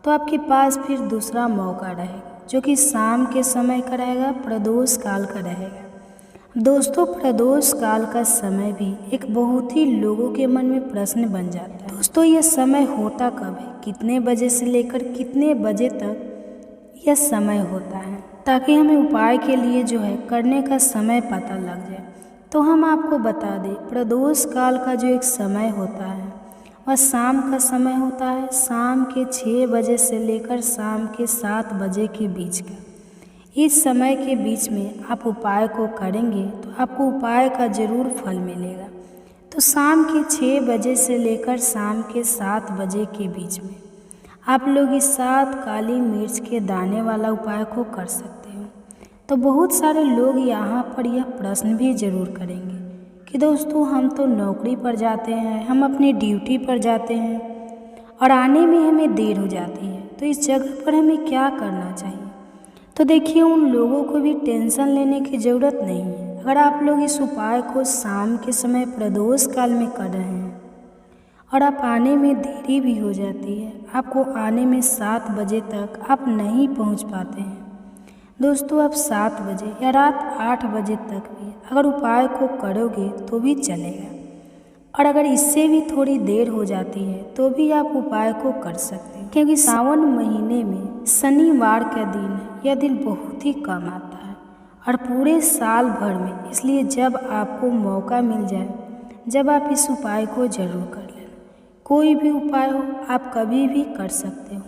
तो आपके पास फिर दूसरा मौका रहेगा जो कि शाम के समय का रहेगा, प्रदोष काल का रहेगा। दोस्तों, प्रदोष काल का समय भी एक बहुत ही लोगों के मन में प्रश्न बन जाता है। दोस्तों, यह समय होता कब है, कितने बजे से लेकर कितने बजे तक यह समय होता है, ताकि हमें उपाय के लिए जो है करने का समय पता लग जाए। तो हम आपको बता दें, प्रदोष काल का जो एक समय होता है वह शाम का समय होता है, शाम के 6 बजे से लेकर शाम के 7 बजे के बीच का। इस समय के बीच में आप उपाय को करेंगे तो आपको उपाय का ज़रूर फल मिलेगा। तो शाम के 6 बजे से लेकर शाम के 7 बजे के बीच में आप लोग इस 7 काली मिर्च के दाने वाला उपाय को कर सकते हो। तो बहुत सारे लोग यहाँ पर यह प्रश्न भी ज़रूर करेंगे कि दोस्तों, हम तो नौकरी पर जाते हैं, हम अपनी ड्यूटी पर जाते हैं और आने में हमें देर हो जाती है, तो इस जगह पर हमें क्या करना चाहिए। तो देखिए, उन लोगों को भी टेंशन लेने की ज़रूरत नहीं है। अगर आप लोग इस उपाय को शाम के समय प्रदोष काल में कर रहे हैं और आप आने में देरी भी हो जाती है, आपको आने में 7 बजे तक आप नहीं पहुंच पाते हैं, दोस्तों आप 7 बजे या रात 8 बजे तक भी अगर उपाय को करोगे तो भी चलेगा। और अगर इससे भी थोड़ी देर हो जाती है तो भी आप उपाय को कर सकते हैं, क्योंकि सावन महीने में शनिवार का दिन है, यह दिन बहुत ही कम आता है और पूरे साल भर में। इसलिए जब आपको मौका मिल जाए, जब आप इस उपाय को ज़रूर कर लें। कोई भी उपाय हो आप कभी भी कर सकते हो।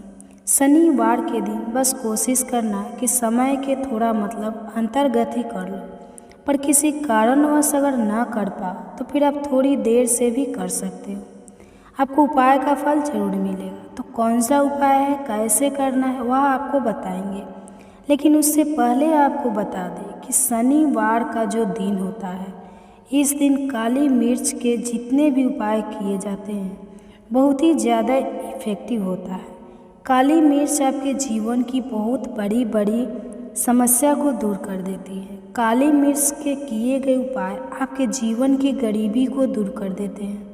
शनिवार के दिन बस कोशिश करना कि समय के थोड़ा अंतर्गत ही कर लो, पर किसी कारणवश अगर ना कर पाओ तो फिर आप थोड़ी देर से भी कर सकते हो। आपको उपाय का फल जरूर मिलेगा। तो कौन सा उपाय है, कैसे करना है, वह आपको बताएंगे। लेकिन उससे पहले आपको बता दें कि शनिवार का जो दिन होता है, इस दिन काली मिर्च के जितने भी उपाय किए जाते हैं बहुत ही ज़्यादा इफ़ेक्टिव होता है। काली मिर्च आपके जीवन की बहुत बड़ी बड़ी समस्या को दूर कर देती है। काली मिर्च के किए गए उपाय आपके जीवन की गरीबी को दूर कर देते हैं।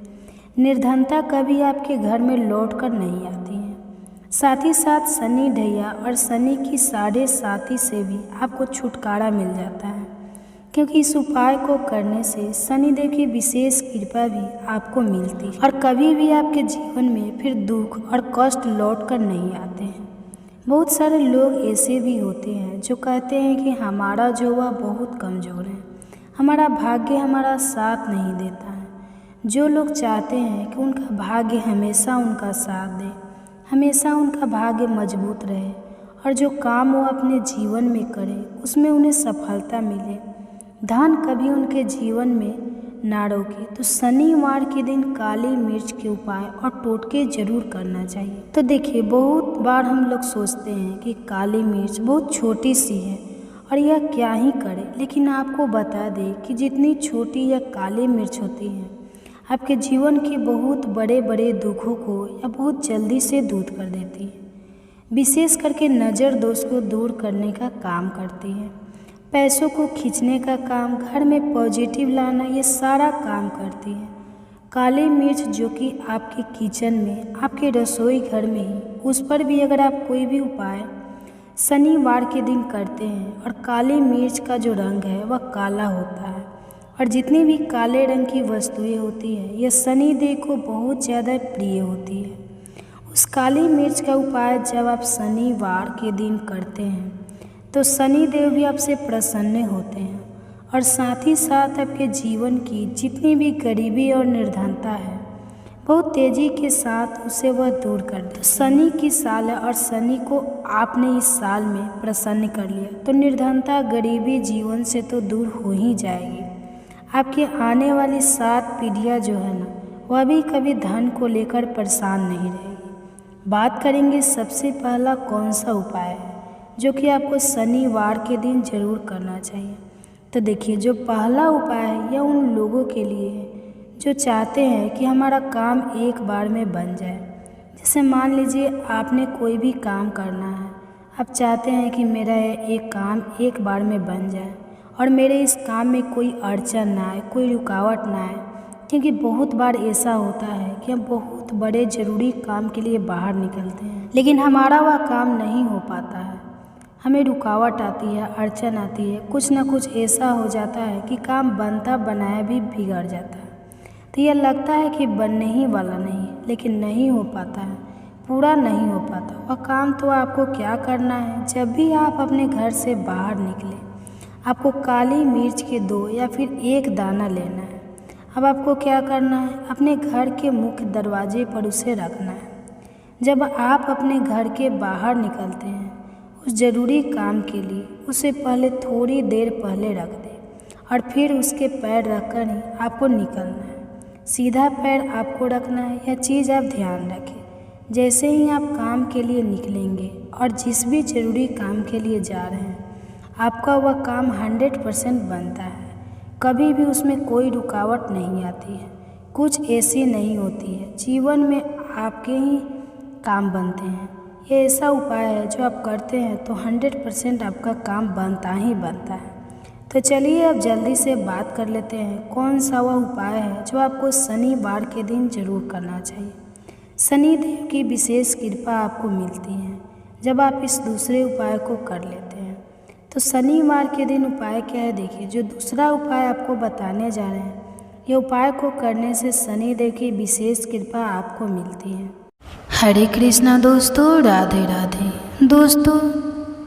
निर्धनता कभी आपके घर में लौट कर नहीं आती है। साथ ही साथ शनि ढैया और शनि की 7.5 से भी आपको छुटकारा मिल जाता है, क्योंकि इस उपाय को करने से शनिदेव की विशेष कृपा भी आपको मिलती है और कभी भी आपके जीवन में फिर दुख और कष्ट लौट कर नहीं आते हैं। बहुत सारे लोग ऐसे भी होते हैं जो कहते हैं कि हमारा जो वह बहुत कमज़ोर है, हमारा भाग्य हमारा साथ नहीं देता है। जो लोग चाहते हैं कि उनका भाग्य हमेशा उनका साथ दे, हमेशा उनका भाग्य मजबूत रहे और जो काम वो अपने जीवन में करें उसमें उन्हें सफलता मिले, धन कभी उनके जीवन में ना रोके तो शनिवार के दिन काली मिर्च के उपाय और टोटके जरूर करना चाहिए। तो देखिए, बहुत बार हम लोग सोचते हैं कि काली मिर्च बहुत छोटी सी है और यह क्या ही करे, लेकिन आपको बता दें कि जितनी छोटी यह काली मिर्च होती है आपके जीवन के बहुत बड़े बड़े दुखों को या बहुत जल्दी से दूर कर देती है। विशेष करके नज़र दोष को दूर करने का काम करती है, पैसों को खींचने का काम, घर में पॉजिटिव लाना, ये सारा काम करती है। काली मिर्च जो कि आपके किचन में, आपके रसोई घर में ही, उस पर भी अगर आप कोई भी उपाय शनिवार के दिन करते हैं और काली मिर्च का जो रंग है वह काला होता है और जितनी भी काले रंग की वस्तुएं होती है यह शनिदेव को बहुत ज़्यादा प्रिय होती है। उस काली मिर्च का उपाय जब आप शनिवार के दिन करते हैं तो शनिदेव भी आपसे प्रसन्न होते हैं और साथ ही साथ आपके जीवन की जितनी भी गरीबी और निर्धनता है बहुत तेज़ी के साथ उसे वह दूर कर दे। शनि की साल है और शनि को आपने इस साल में प्रसन्न कर लिया तो निर्धनता, गरीबी जीवन से तो दूर हो ही जाएगी। आपकी आने वाली 7 पीढ़ियाँ जो है ना, वह भी कभी धन को लेकर परेशान नहीं रहेगी। बात करेंगे सबसे पहला कौन सा उपाय है जो कि आपको शनिवार के दिन जरूर करना चाहिए। तो देखिए, जो पहला उपाय है यह उन लोगों के लिए है जो चाहते हैं कि हमारा काम एक बार में बन जाए। जैसे मान लीजिए आपने कोई भी काम करना है, आप चाहते हैं कि मेरा एक काम एक बार में बन जाए और मेरे इस काम में कोई अड़चन ना आए, कोई रुकावट ना आए, क्योंकि बहुत बार ऐसा होता है कि हम बहुत बड़े ज़रूरी काम के लिए बाहर निकलते हैं लेकिन हमारा वह काम नहीं हो पाता है, हमें रुकावट आती है, अड़चन आती है, कुछ ना कुछ ऐसा हो जाता है कि काम बनता बनाया भी बिगड़ जाता है। तो यह लगता है कि बनने ही वाला नहीं, लेकिन नहीं हो पाता है, पूरा नहीं हो पाता। वह काम तो आपको क्या करना है, जब भी आप अपने घर से बाहर निकले आपको काली मिर्च के 2 या फिर 1 दाना लेना है। अब आपको क्या करना है, अपने घर के मुख्य दरवाजे पर उसे रखना है। जब आप अपने घर के बाहर निकलते हैं उस ज़रूरी काम के लिए उसे पहले थोड़ी देर पहले रख दें और फिर उसके पैर रखकर ही आपको निकलना है। सीधा पैर आपको रखना है, यह चीज़ आप ध्यान रखें। जैसे ही आप काम के लिए निकलेंगे और जिस भी ज़रूरी काम के लिए जा रहे हैं आपका वह काम 100% बनता है, कभी भी उसमें कोई रुकावट नहीं आती है, कुछ ऐसी नहीं होती है, जीवन में आपके ही काम बनते हैं। ये ऐसा उपाय है जो आप करते हैं तो 100% आपका काम बनता ही बनता है। तो चलिए अब जल्दी से बात कर लेते हैं कौन सा वह उपाय है जो आपको शनिवार के दिन जरूर करना चाहिए। शनिदेव की विशेष कृपा आपको मिलती है जब आप इस दूसरे उपाय को कर लेते हैं। तो शनिवार के दिन उपाय क्या है, देखिए जो दूसरा उपाय आपको बताने जा रहे हैं, ये उपाय को करने से शनिदेव की विशेष कृपा आपको मिलती है।
हरे कृष्णा दोस्तों, राधे राधे। दोस्तों,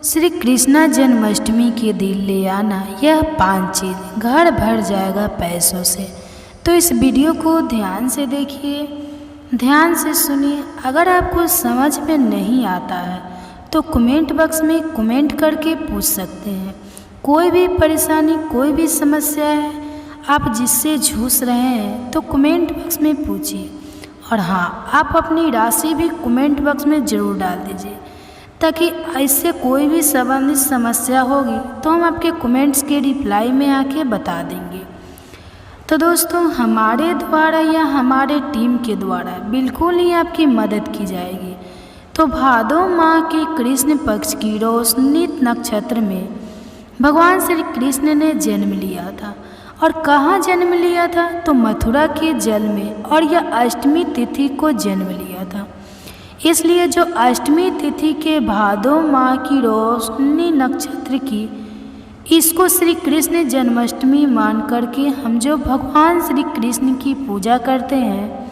श्री कृष्णा जन्माष्टमी के दिन ले आना यह 5 चीज़ घर भर जाएगा पैसों से। तो इस वीडियो को ध्यान से देखिए, ध्यान से सुनिए। अगर आपको समझ में नहीं आता है तो कमेंट बॉक्स में कमेंट करके पूछ सकते हैं। कोई भी परेशानी, कोई भी समस्या है आप जिससे जूझ रहे हैं तो कमेंट बॉक्स में पूछिए। और हाँ, आप अपनी राशि भी कमेंट बॉक्स में ज़रूर डाल दीजिए ताकि इससे कोई भी संबंधित समस्या होगी तो हम आपके कमेंट्स के रिप्लाई में आके बता देंगे। तो दोस्तों, हमारे द्वारा या हमारे टीम के द्वारा बिल्कुल ही आपकी मदद की जाएगी। तो भादो माह के कृष्ण पक्ष की रोशनी नक्षत्र में भगवान श्री कृष्ण ने जन्म लिया था। और कहाँ जन्म लिया था, तो मथुरा के जल में, और यह अष्टमी तिथि को जन्म लिया था। इसलिए जो अष्टमी तिथि के भादो माह की रोशनी नक्षत्र की, इसको श्री कृष्ण जन्माष्टमी मान करके हम जो भगवान श्री कृष्ण की पूजा करते हैं,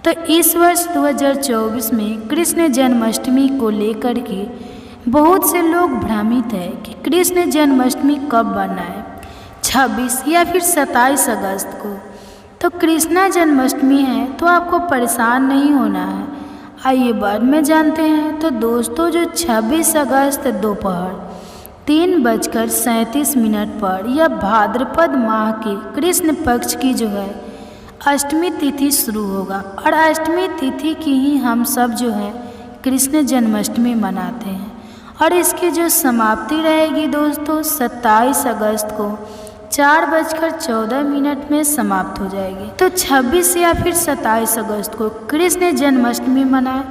तो इस वर्ष 2024 में कृष्ण जन्माष्टमी को लेकर के बहुत से लोग भ्रमित है कि कृष्ण जन्माष्टमी कब बना है, 26 या फिर 27 अगस्त को। तो कृष्णा जन्माष्टमी है तो आपको परेशान नहीं होना है। आइए बाद में जानते हैं। तो दोस्तों, जो 26 अगस्त दोपहर 3:37 पर यह भाद्रपद माह के कृष्ण पक्ष की जो है अष्टमी तिथि शुरू होगा। और अष्टमी तिथि की ही हम सब जो है कृष्ण जन्माष्टमी मनाते हैं। और इसकी जो समाप्ति रहेगी दोस्तों 27 अगस्त को 4:14 में समाप्त हो जाएगी। तो 26 या फिर 27 अगस्त को कृष्ण जन्माष्टमी मनाए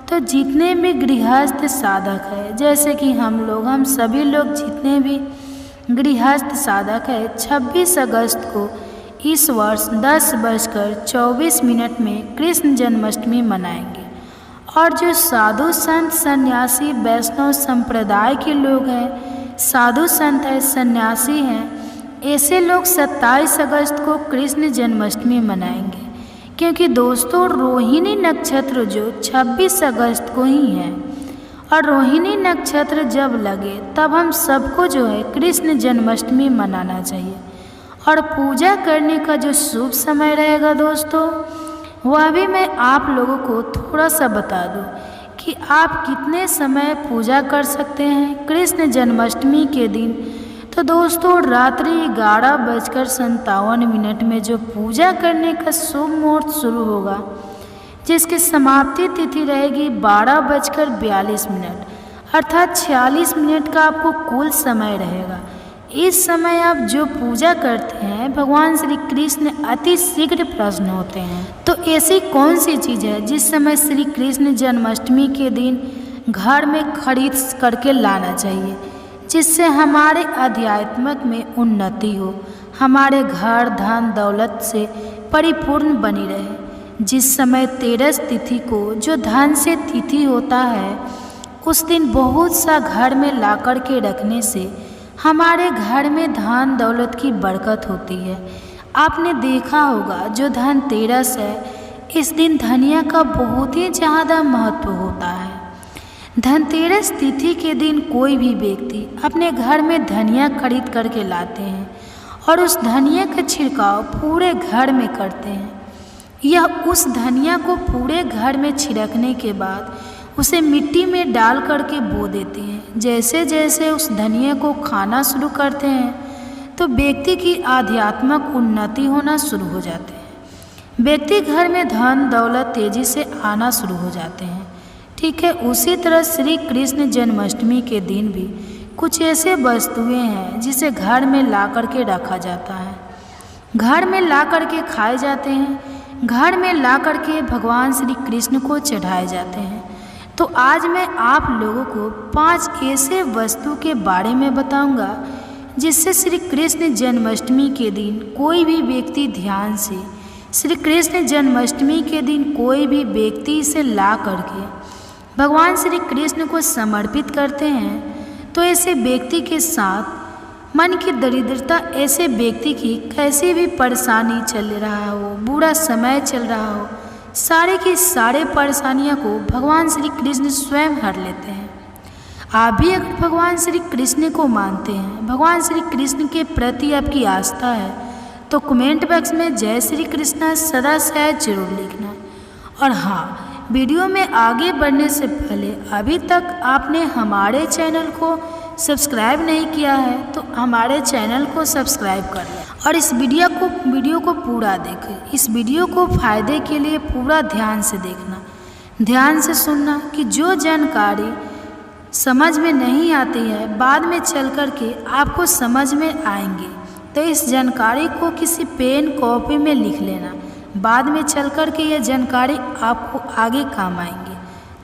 तो जितने भी गृहस्थ साधक है, जैसे कि हम सभी लोग जितने भी गृहस्थ साधक है, 26 अगस्त को इस वर्ष 10:24 में कृष्ण जन्माष्टमी मनाएंगे। और जो साधु संत सन्यासी वैष्णव संप्रदाय के लोग हैं, साधु संत है, सन्यासी हैं, ऐसे लोग 27 अगस्त को कृष्ण जन्माष्टमी मनाएंगे। क्योंकि दोस्तों रोहिणी नक्षत्र जो 26 अगस्त को ही है, और रोहिणी नक्षत्र जब लगे तब हम सबको जो है कृष्ण जन्माष्टमी मनाना चाहिए। और पूजा करने का जो शुभ समय रहेगा दोस्तों, वह भी मैं आप लोगों को थोड़ा सा बता दूं कि आप कितने समय पूजा कर सकते हैं कृष्ण जन्माष्टमी के दिन। तो दोस्तों रात्रि 11:57 में जो पूजा करने का शुभ मुहूर्त शुरू होगा, जिसकी समाप्ति तिथि रहेगी 12:42, अर्थात 46 मिनट का आपको कुल समय रहेगा। इस समय आप जो पूजा करते हैं भगवान श्री कृष्ण अति शीघ्र प्रसन्न होते हैं। तो ऐसी कौन सी चीज़ है जिस समय श्री कृष्ण जन्माष्टमी के दिन घर में खरीद करके लाना चाहिए, जिससे हमारे आध्यात्मिक में उन्नति हो, हमारे घर धन दौलत से परिपूर्ण बनी रहे। जिस समय 13 तिथि को जो धन से तिथि होता है, उस दिन बहुत सा घर में ला कर के रखने से हमारे घर में धन दौलत की बरकत होती है। आपने देखा होगा जो धनतेरस है, इस दिन धनिया का बहुत ही ज़्यादा महत्व होता है। धनतेरस तिथि के दिन कोई भी व्यक्ति अपने घर में धनिया खरीद करके लाते हैं और उस धनिया का छिड़काव पूरे घर में करते हैं। यह उस धनिया को पूरे घर में छिड़कने के बाद उसे मिट्टी में डाल करके बो देते हैं। जैसे जैसे उस धनिया को खाना शुरू करते हैं तो व्यक्ति की आध्यात्मिक उन्नति होना शुरू हो जाते हैं। व्यक्ति घर में धन दौलत तेजी से आना शुरू हो जाते हैं। ठीक है, उसी तरह श्री कृष्ण जन्माष्टमी के दिन भी कुछ ऐसे वस्तुएं हैं जिसे घर में ला करके रखा जाता है, घर में ला करके खाए जाते हैं, घर में ला करके भगवान श्री कृष्ण को चढ़ाए जाते हैं। तो आज मैं आप लोगों को 5 ऐसे वस्तु के बारे में बताऊंगा जिससे श्री कृष्ण जन्माष्टमी के दिन कोई भी व्यक्ति ध्यान से श्री कृष्ण जन्माष्टमी के दिन कोई भी व्यक्ति इसे ला करके भगवान श्री कृष्ण को समर्पित करते हैं तो ऐसे व्यक्ति के साथ मन की दरिद्रता, ऐसे व्यक्ति की कैसी भी परेशानी चल रहा हो, बुरा समय चल रहा हो, सारे की सारे परेशानियों को भगवान श्री कृष्ण स्वयं हर लेते हैं। आप भी अगर भगवान श्री कृष्ण को मानते हैं, भगवान श्री कृष्ण के प्रति आपकी आस्था है, तो कमेंट बॉक्स में जय श्री कृष्ण सदा से जरूर लिखना। और हाँ, वीडियो में आगे बढ़ने से पहले अभी तक आपने हमारे चैनल को सब्सक्राइब नहीं किया है तो हमारे चैनल को सब्सक्राइब कर लें और इस वीडियो को पूरा देखें। इस वीडियो को फ़ायदे के लिए पूरा ध्यान से देखना, ध्यान से सुनना कि जो जानकारी समझ में नहीं आती है बाद में चल कर के आपको समझ में आएंगे। तो इस जानकारी को किसी पेन कॉपी में लिख लेना, बाद में चल कर के यह जानकारी आपको आगे काम आएंगे।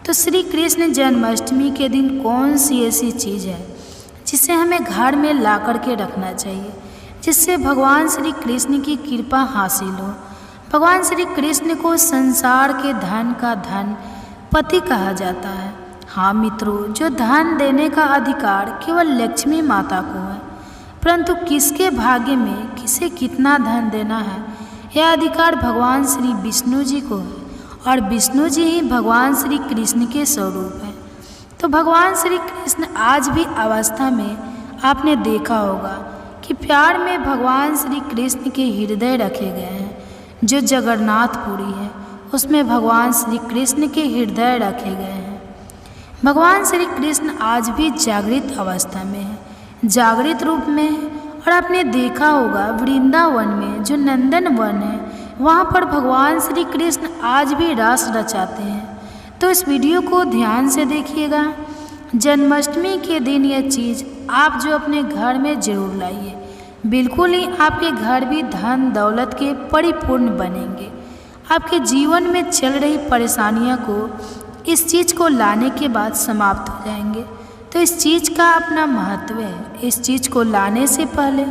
तो श्री कृष्ण जन्माष्टमी के दिन कौन सी ऐसी चीज़ है जिसे हमें घर में ला कर के रखना चाहिए, जिससे भगवान श्री कृष्ण की कृपा हासिल हो। भगवान श्री कृष्ण को संसार के धन का धन पति कहा जाता है। हाँ मित्रों, जो धन देने का अधिकार केवल लक्ष्मी माता को है, परंतु किसके भाग्य में किसे कितना धन देना है यह अधिकार भगवान श्री विष्णु जी को है और विष्णु जी ही भगवान श्री कृष्ण के स्वरूप हैं। तो भगवान श्री कृष्ण आज भी अवस्था में आपने देखा होगा कि प्यार में भगवान श्री कृष्ण के हृदय रखे गए हैं। जो जगन्नाथपुरी है उसमें भगवान श्री कृष्ण के हृदय रखे गए हैं। भगवान श्री कृष्ण आज भी जागृत अवस्था में है। जागृत रूप में। और आपने देखा होगा वृंदावन में जो नंदन वन है, वहाँ पर भगवान श्री कृष्ण आज भी रास रचाते हैं। तो इस वीडियो को ध्यान से देखिएगा। जन्माष्टमी के दिन यह चीज़ आप जो अपने घर में जरूर लाइए, बिल्कुल ही आपके घर भी धन दौलत के परिपूर्ण बनेंगे। आपके जीवन में चल रही परेशानियां को इस चीज़ को लाने के बाद समाप्त हो जाएंगे। तो इस चीज़ का अपना महत्व है। इस चीज़ को लाने से पहले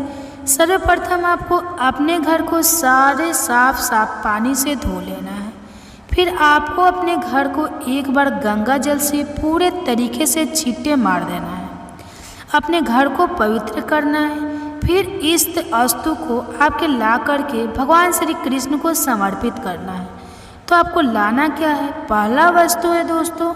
सर्वप्रथम आपको अपने घर को सारे साफ पानी से धो लेना है। फिर आपको अपने घर को एक बार गंगा जल से पूरे तरीके से छींटे मार देना है। अपने घर को पवित्र करना है। फिर इस वस्तु को आपके ला करके भगवान श्री कृष्ण को समर्पित करना है। तो आपको लाना क्या है? पहला वस्तु है दोस्तों,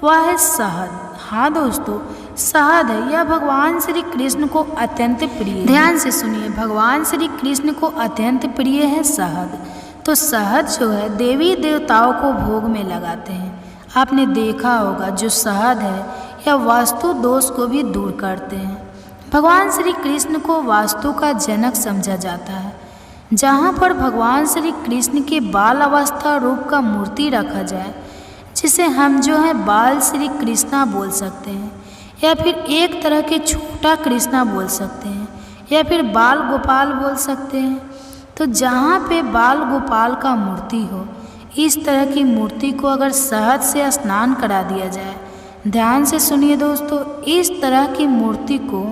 वह है शहद। हाँ दोस्तों, शहद है, यह भगवान श्री कृष्ण को अत्यंत प्रिय है। ध्यान से सुनिए, भगवान श्री कृष्ण को अत्यंत प्रिय है शहद। तो शहद जो है देवी देवताओं को भोग में लगाते हैं। आपने देखा होगा जो शहद है यह वास्तु दोष को भी दूर करते हैं। भगवान श्री कृष्ण को वास्तु का जनक समझा जाता है। जहाँ पर भगवान श्री कृष्ण के बाल अवस्था रूप का मूर्ति रखा जाए, जिसे हम जो है बाल श्री कृष्णा बोल सकते हैं, या फिर एक तरह के छोटा कृष्णा बोल सकते हैं, या फिर बाल गोपाल बोल सकते हैं। तो जहाँ पे बाल गोपाल का मूर्ति हो, इस तरह की मूर्ति को अगर शहद से स्नान करा दिया जाए, ध्यान से सुनिए दोस्तों, इस तरह की मूर्ति को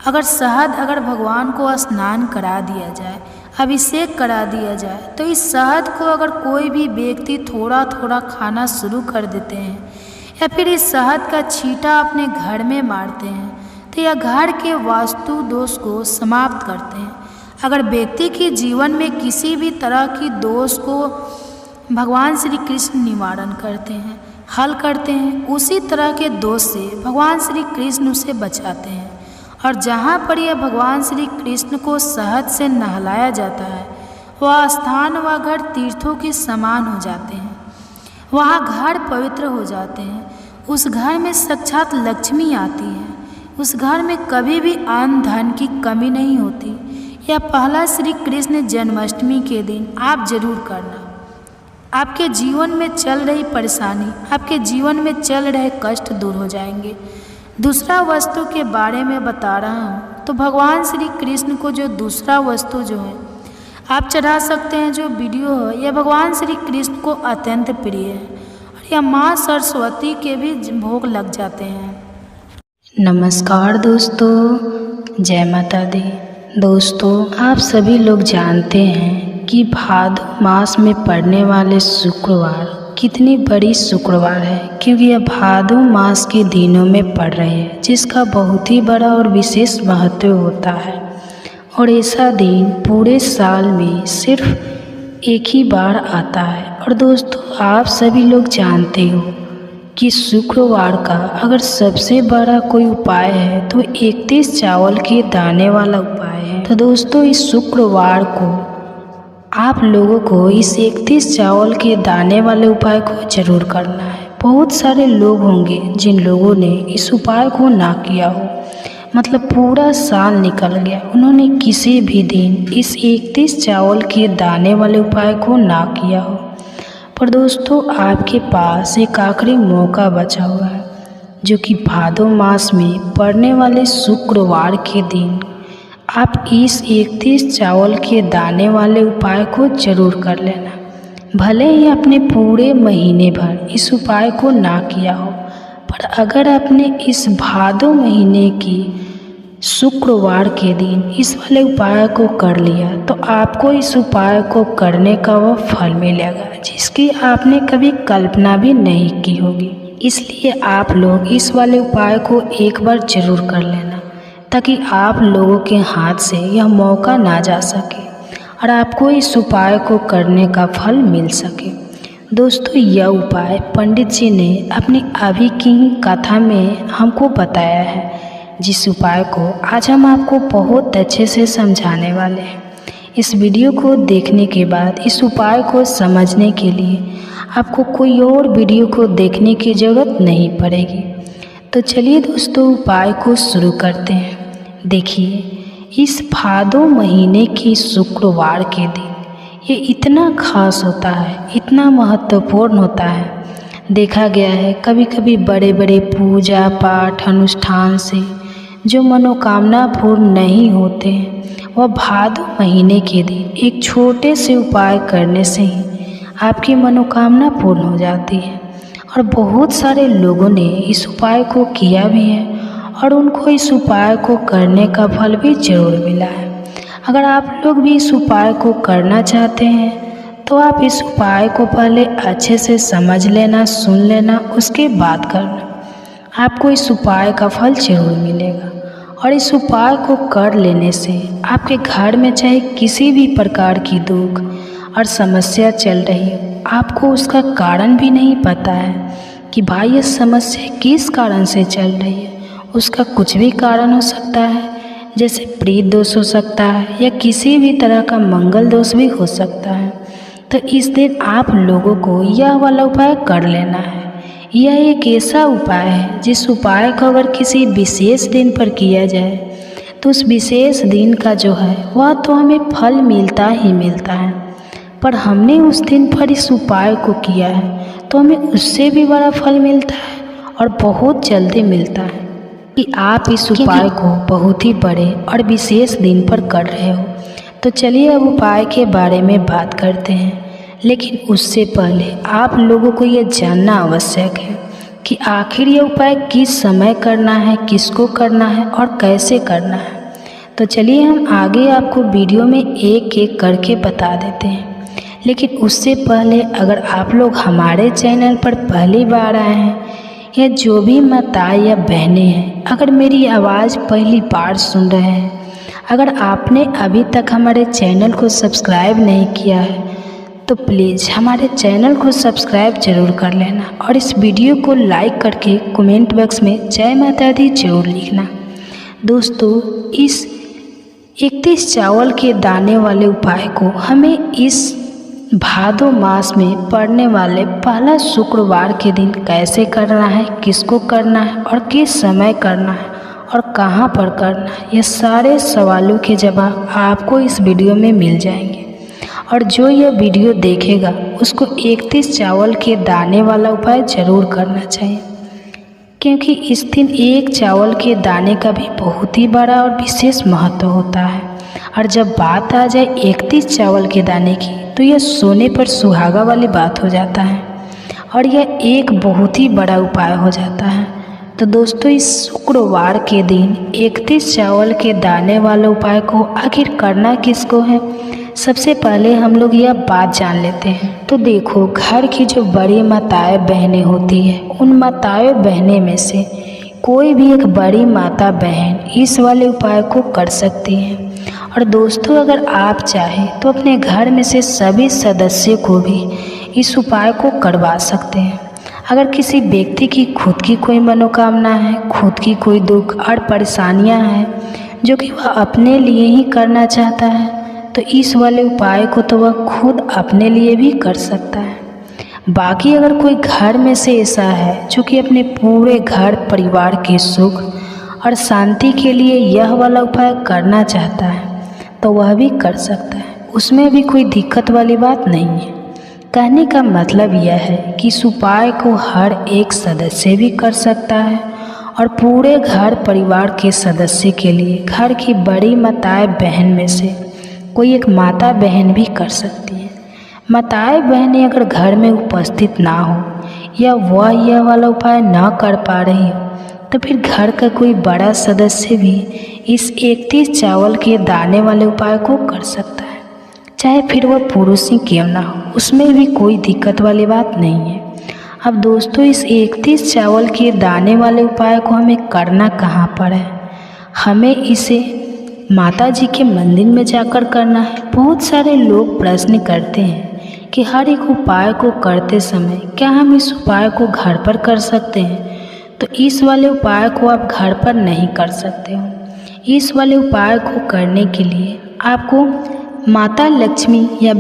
अगर भगवान को स्नान करा दिया जाए, अभिषेक करा दिया जाए, तो इस शहद को अगर कोई भी व्यक्ति थोड़ा थोड़ा खाना शुरू कर देते हैं, या फिर इस शहद का छींटा अपने घर में मारते हैं, तो यह घर के वास्तु दोष को समाप्त करते हैं। अगर व्यक्ति के जीवन में किसी भी तरह की दोष को भगवान श्री कृष्ण निवारण करते हैं, हल करते हैं, उसी तरह के दोष से भगवान श्री कृष्ण उसे बचाते हैं। और जहाँ पर यह भगवान श्री कृष्ण को शहद से नहलाया जाता है, वह स्थान व घर तीर्थों के समान हो जाते हैं। वहाँ घर पवित्र हो जाते हैं। उस घर में साक्षात लक्ष्मी आती है। उस घर में कभी भी अन्न धन की कमी नहीं होती। यह पहला श्री कृष्ण जन्माष्टमी के दिन आप जरूर करना। आपके जीवन में चल रही परेशानी, आपके जीवन में चल रहे कष्ट दूर हो जाएंगे। दूसरा वस्तु के बारे में बता रहा हूँ, तो भगवान श्री कृष्ण को जो दूसरा वस्तु जो है आप चढ़ा सकते हैं, जो वीडियो है, यह भगवान श्री कृष्ण को अत्यंत प्रिय है और यह माँ सरस्वती के भी भोग लग जाते हैं।
नमस्कार दोस्तों, जय माता दी। दोस्तों, आप सभी लोग जानते हैं कि भादो मास में पड़ने वाले शुक्रवार कितनी बड़ी शुक्रवार है, क्योंकि यह भादो मास के दिनों में पड़ रहे हैं, जिसका बहुत ही बड़ा और विशेष महत्व होता है। और ऐसा दिन पूरे साल में सिर्फ एक ही बार आता है। और दोस्तों, आप सभी लोग जानते हो कि शुक्रवार का अगर सबसे बड़ा कोई उपाय है तो 31 चावल के दाने वाला उपाय है। तो दोस्तों, इस शुक्रवार को आप लोगों को इस 31 चावल के दाने वाले उपाय को जरूर करना है। बहुत सारे लोग होंगे जिन लोगों ने इस उपाय को ना किया हो, मतलब पूरा साल निकल गया, उन्होंने किसी भी दिन इस 31 चावल के दाने वाले उपाय को ना किया हो। पर दोस्तों, आपके पास एक आखिरी मौका बचा हुआ है, जो कि भादो मास में पड़ने वाले शुक्रवार के दिन आप इस 31 चावल के दाने वाले उपाय को जरूर कर लेना। भले ही आपने पूरे महीने भर इस उपाय को ना किया हो, पर अगर आपने इस भादो महीने की शुक्रवार के दिन इस वाले उपाय को कर लिया, तो आपको इस उपाय को करने का वह फल मिलेगा जिसकी आपने कभी कल्पना भी नहीं की होगी। इसलिए आप लोग इस वाले उपाय को एक बार जरूर कर लेना, ताकि आप लोगों के हाथ से यह मौका ना जा सके और आपको इस उपाय को करने का फल मिल सके। दोस्तों, यह उपाय पंडित जी ने अपनी अभी की कथा में हमको बताया है, जिस उपाय को आज हम आपको बहुत अच्छे से समझाने वाले हैं। इस वीडियो को देखने के बाद इस उपाय को समझने के लिए आपको कोई और वीडियो को देखने की ज़रूरत नहीं पड़ेगी। तो चलिए दोस्तों, उपाय को शुरू करते हैं। देखिए, इस भादो महीने की शुक्रवार के दिन ये इतना खास होता है, इतना महत्वपूर्ण होता है। देखा गया है कभी कभी बड़े बड़े पूजा पाठ अनुष्ठान से जो मनोकामना पूर्ण नहीं होते हैं, वह भादो महीने के दिन एक छोटे से उपाय करने से ही आपकी मनोकामना पूर्ण हो जाती है। और बहुत सारे लोगों ने इस उपाय को किया भी है और उनको इस उपाय को करने का फल भी जरूर मिला है। अगर आप लोग भी इस उपाय को करना चाहते हैं तो आप इस उपाय को पहले अच्छे से समझ लेना, सुन लेना, उसके बाद करना। आपको इस उपाय का फल जरूर मिलेगा। और इस उपाय को कर लेने से आपके घर में चाहे किसी भी प्रकार की दुख और समस्या चल रही हो, आपको उसका कारण भी नहीं पता है कि भाई ये समस्या किस कारण से चल रही है। उसका कुछ भी कारण हो सकता है, जैसे प्रीत दोष हो सकता है या किसी भी तरह का मंगल दोष भी हो सकता है। तो इस दिन आप लोगों को यह वाला उपाय कर लेना है। यह एक ऐसा उपाय है जिस उपाय को अगर किसी विशेष दिन पर किया जाए तो उस विशेष दिन का जो है वह तो हमें फल मिलता ही मिलता है, पर हमने उस दिन पर इस उपाय को किया है तो हमें उससे भी बड़ा फल मिलता है और बहुत जल्दी मिलता है कि आप इस उपाय को बहुत ही बड़े और विशेष दिन पर कर रहे हो। तो चलिए अब उपाय के बारे में बात करते हैं, लेकिन उससे पहले आप लोगों को यह जानना आवश्यक है कि आखिर यह उपाय किस समय करना है, किसको करना है और कैसे करना है। तो चलिए हम आगे आपको वीडियो में एक एक करके बता देते हैं। लेकिन उससे पहले अगर आप लोग हमारे चैनल पर पहली बार आए हैं या जो भी माताएं या बहनें हैं, अगर मेरी आवाज़ पहली बार सुन रहे हैं, अगर आपने अभी तक हमारे चैनल को सब्सक्राइब नहीं किया है तो प्लीज़ हमारे चैनल को सब्सक्राइब जरूर कर लेना और इस वीडियो को लाइक करके कमेंट बॉक्स में जय माता दी जरूर लिखना। दोस्तों, इस 31 चावल के दाने वाले उपाय को हमें इस भादो मास में पड़ने वाले पहला शुक्रवार के दिन कैसे करना है, किसको करना है और किस समय करना है और कहाँ पर करना है, ये सारे सवालों के जवाब आपको इस वीडियो में मिल जाएंगे। और जो यह वीडियो देखेगा उसको 31 चावल के दाने वाला उपाय ज़रूर करना चाहिए, क्योंकि इस दिन एक चावल के दाने का भी बहुत ही बड़ा और विशेष महत्व होता है। और जब बात आ जाए 31 चावल के दाने की तो यह सोने पर सुहागा वाली बात हो जाता है और यह एक बहुत ही बड़ा उपाय हो जाता है। तो दोस्तों, इस शुक्रवार के दिन 31 चावल के दाने वाले उपाय को आखिर करना किसको है, सबसे पहले हम लोग यह बात जान लेते हैं। तो देखो, घर की जो बड़ी माताएं बहनें होती है, उन माताएं बहनें में से कोई भी एक बड़ी माता बहन इस वाले उपाय को कर सकती है। और दोस्तों, अगर आप चाहें तो अपने घर में से सभी सदस्य को भी इस उपाय को करवा सकते हैं। अगर किसी व्यक्ति की खुद की कोई मनोकामना है, खुद की कोई दुख और परेशानियां हैं जो कि वह अपने लिए ही करना चाहता है, तो इस वाले उपाय को तो वह खुद अपने लिए भी कर सकता है। बाकी अगर कोई घर में से ऐसा है जो कि अपने पूरे घर परिवार के सुख और शांति के लिए यह वाला उपाय करना चाहता है तो वह भी कर सकता है, उसमें भी कोई दिक्कत वाली बात नहीं है। कहने का मतलब यह है कि इस उपाय को हर एक सदस्य भी कर सकता है और पूरे घर परिवार के सदस्य के लिए घर की बड़ी माताएं बहन में से कोई एक माता बहन भी कर सकती है। माताएं बहनें अगर घर में उपस्थित ना हो या वह यह वाला उपाय ना कर पा रही हो तो फिर घर का कोई बड़ा सदस्य भी इस 31 चावल के दाने वाले उपाय को कर सकता है, चाहे फिर वह पुरुष ही क्यों ना हो, उसमें भी कोई दिक्कत वाली बात नहीं है। अब दोस्तों, इस 31 चावल के दाने वाले उपाय को हमें करना कहाँ पर है? हमें इसे माता जी के मंदिर में जाकर करना है। बहुत सारे लोग प्रश्न करते हैं कि हर एक उपाय को करते समय क्या हम इस उपाय को घर पर कर सकते हैं? तो इस वाले उपाय को आप घर पर नहीं कर सकते हो। इस वाले उपाय को करने के लिए आपको माता लक्ष्मी या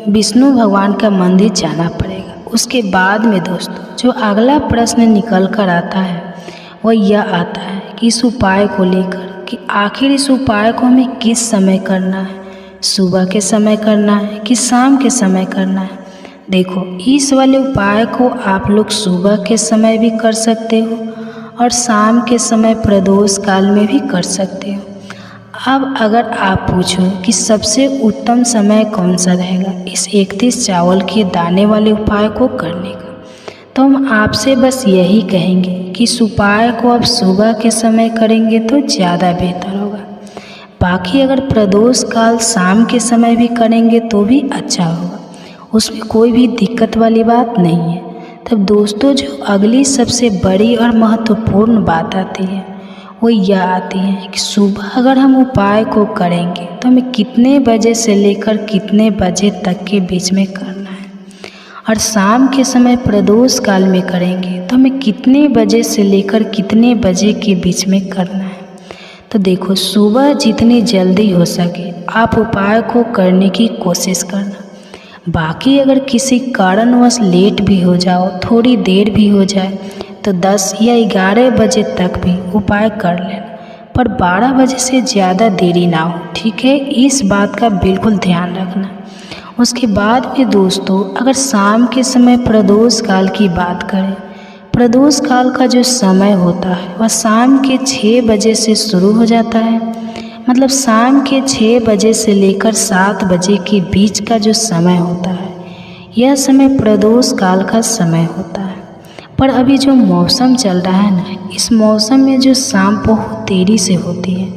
विष्णु भगवान का मंदिर जाना पड़ेगा। उसके बाद में दोस्तों, जो अगला प्रश्न निकल कर आता है वह यह आता है कि इस उपाय को लेकर कि आखिर इस उपाय को हमें किस समय करना है, सुबह के समय करना है कि शाम के समय करना है। देखो, इस वाले उपाय को आप लोग सुबह के समय भी कर सकते हो और शाम के समय प्रदोष काल में भी कर सकते हो। अब अगर आप पूछो कि सबसे उत्तम समय कौन सा रहेगा इस 31 चावल के दाने वाले उपाय को करने का, तो हम आपसे बस यही कहेंगे कि इस उपाय को आप सुबह के समय करेंगे तो ज़्यादा बेहतर होगा। बाकी अगर प्रदोष काल शाम के समय भी करेंगे तो भी अच्छा होगा, उसमें कोई भी दिक्कत वाली बात नहीं है। तब दोस्तों, जो अगली सबसे बड़ी और महत्वपूर्ण बात आती है वो यह आती है कि सुबह अगर हम उपाय को करेंगे तो हमें कितने बजे से लेकर कितने बजे तक के बीच में करना है, और शाम के समय प्रदोष काल में करेंगे तो हमें कितने बजे से लेकर कितने बजे के बीच में करना है। तो देखो, सुबह जितनी जल्दी हो सके आप उपाय को करने की कोशिश करना। बाकी अगर किसी कारणवश लेट भी हो जाओ, थोड़ी देर भी हो जाए, तो 10 या 11 बजे तक भी उपाय कर लेना, पर 12 बजे से ज़्यादा देरी ना हो, ठीक है। इस बात का बिल्कुल ध्यान रखना। उसके बाद में दोस्तों, अगर शाम के समय प्रदोष काल की बात करें, प्रदोष काल का जो समय होता है वह शाम के 6 बजे से शुरू हो जाता है। मतलब शाम के 6 बजे से लेकर 7 बजे के बीच का जो समय होता है, यह समय प्रदोष काल का समय होता है। पर अभी जो मौसम चल रहा है ना, इस मौसम में जो शाम बहुत देरी से होती है,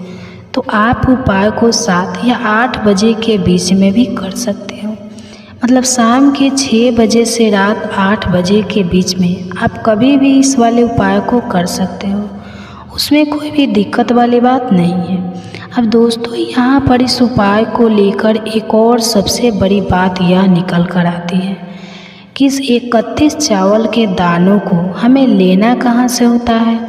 तो आप उपाय को 7 या 8 बजे के बीच में भी कर सकते हो। मतलब शाम के 6 बजे से रात 8 बजे के बीच में आप कभी भी इस वाले उपाय को कर सकते हो, उसमें कोई भी दिक्कत वाली बात नहीं है। अब दोस्तों, यहाँ पर इस उपाय को लेकर एक और सबसे बड़ी बात यह निकल कर आती है कि इस 31 चावल के दानों को हमें लेना कहाँ से होता है,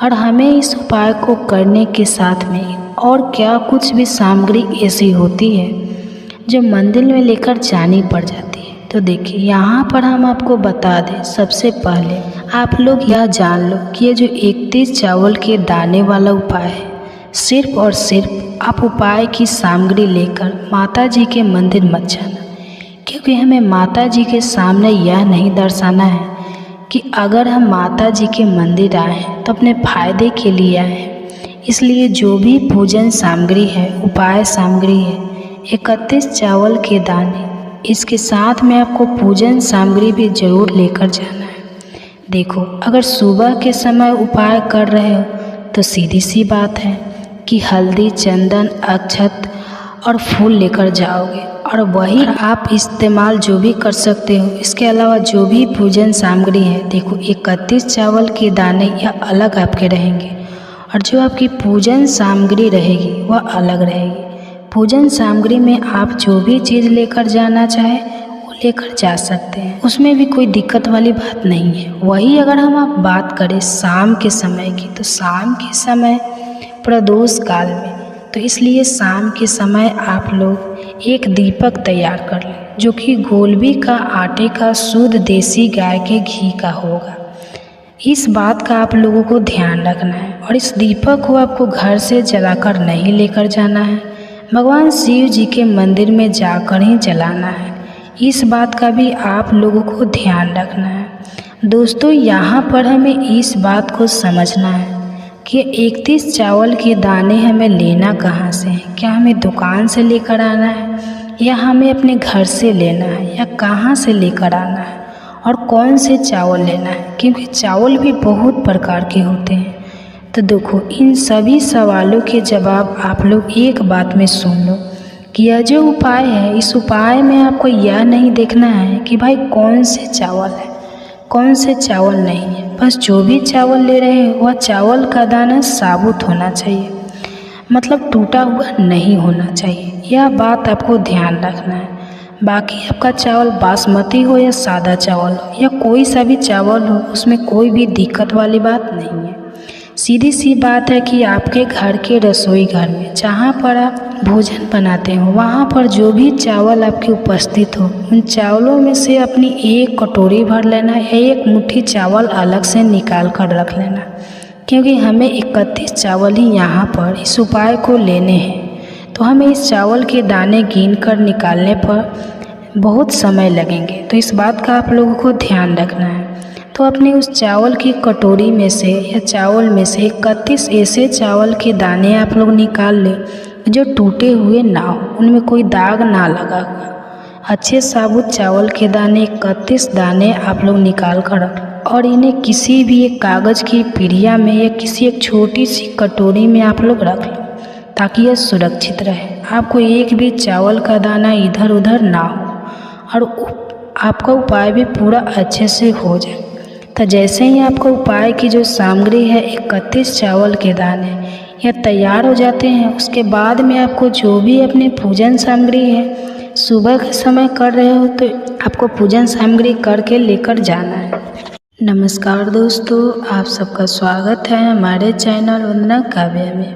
और हमें इस उपाय को करने के साथ में और क्या कुछ भी सामग्री ऐसी होती है जो मंदिर में लेकर जानी पड़ जाती है। तो देखिए, यहाँ पर हम आपको बता दें, सबसे पहले आप लोग यह जान लो कि ये जो 31 चावल के दाने वाला उपाय है, सिर्फ और सिर्फ आप उपाय की सामग्री लेकर माता जी के मंदिर मत जाना, क्योंकि हमें माता जी के सामने यह नहीं दर्शाना है कि अगर हम माता जी के मंदिर आए हैं तो अपने फायदे के लिए आए हैं। इसलिए जो भी पूजन सामग्री है, उपाय सामग्री है, 31 चावल के दाने, इसके साथ में आपको पूजन सामग्री भी जरूर लेकर जाना है। देखो, अगर सुबह के समय उपाय कर रहे हो तो सीधी सी बात है कि हल्दी, चंदन, अक्षत और फूल लेकर जाओगे, और वही आप इस्तेमाल जो भी कर सकते हो। इसके अलावा जो भी पूजन सामग्री है, देखो 31 चावल के दाने यह अलग आपके रहेंगे, और जो आपकी पूजन सामग्री रहेगी वह अलग रहेगी। पूजन सामग्री में आप जो भी चीज़ लेकर जाना चाहे वो लेकर जा सकते हैं, उसमें भी कोई दिक्कत वाली बात नहीं है। वही अगर हम आप बात करें शाम के समय की, तो शाम के समय प्रदोष काल में, तो इसलिए शाम के समय आप लोग एक दीपक तैयार कर लें, जो कि गोलबी का आटे का शुद्ध देसी गाय के घी का होगा। इस बात का आप लोगों को ध्यान रखना है, और इस दीपक को आपको घर से जलाकर नहीं लेकर जाना है, भगवान शिव जी के मंदिर में जाकर ही जलाना है। इस बात का भी आप लोगों को ध्यान रखना है। दोस्तों, यहाँ पर हमें इस बात को समझना है कि 31 चावल के दाने हमें लेना कहाँ से है। क्या हमें दुकान से लेकर आना है, या हमें अपने घर से लेना है, या कहाँ से लेकर आना है, और कौन से चावल लेना है, क्योंकि चावल भी बहुत प्रकार के होते हैं। तो देखो, इन सभी सवालों के जवाब आप लोग एक बात में सुन लो कि यह जो उपाय है, इस उपाय में आपको यह नहीं देखना है कि भाई कौन से चावल है, कौन से चावल नहीं है। बस जो भी चावल ले रहे हैं वह चावल का दाना साबुत होना चाहिए, मतलब टूटा हुआ नहीं होना चाहिए। यह बात आपको ध्यान रखना है। बाकी आपका चावल बासमती हो या सादा चावल हो या कोई सा भी चावल हो, उसमें कोई भी दिक्कत वाली बात नहीं है। सीधी सी बात है कि आपके घर के रसोई घर में जहाँ पर आप भोजन बनाते हो, वहाँ पर जो भी चावल आपके उपस्थित हो, उन चावलों में से अपनी एक कटोरी भर लेना या एक मुट्ठी चावल अलग से निकाल कर रख लेना, क्योंकि हमें 31 चावल ही यहाँ पर इस उपाय को लेने हैं। तो हमें इस चावल के दाने गिन कर निकालने पर बहुत समय लगेंगे, तो इस बात का आप लोगों को ध्यान रखना है। तो अपने उस चावल की कटोरी में से या चावल में से 31 ऐसे चावल के दाने आप लोग निकाल लें जो टूटे हुए ना हो, उनमें कोई दाग ना लगा हुआ। अच्छे साबुत चावल के दाने 31 दाने आप लोग निकाल कर रख और इन्हें किसी भी एक कागज़ की पीढ़िया में या किसी एक छोटी सी कटोरी में आप लोग रख लो, ताकि यह सुरक्षित रहे। आपको एक भी चावल का दाना इधर उधर ना हो और आपका उपाय भी पूरा अच्छे से हो जाए। तो जैसे ही आपका उपाय की जो सामग्री है 31 चावल के दाने यह तैयार हो जाते हैं, उसके बाद में आपको जो भी अपनी पूजन सामग्री है, सुबह के समय कर रहे हो तो आपको पूजन सामग्री करके लेकर जाना है। नमस्कार दोस्तों, आप सबका स्वागत है हमारे चैनल वंदना काव्या में।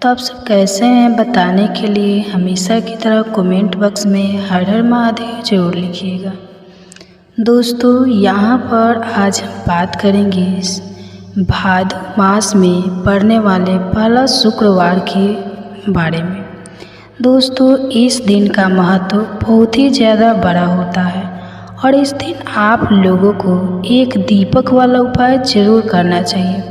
तो आप सब कैसे हैं बताने के लिए हमेशा की तरह कमेंट बॉक्स में हर हर महादेव जरूर लिखिएगा। दोस्तों, यहाँ पर आज हम बात करेंगे भादो मास में पड़ने वाले पहला शुक्रवार के बारे में। दोस्तों, इस दिन का महत्व बहुत ही ज़्यादा बड़ा होता है और इस दिन आप लोगों को एक दीपक वाला उपाय जरूर करना चाहिए,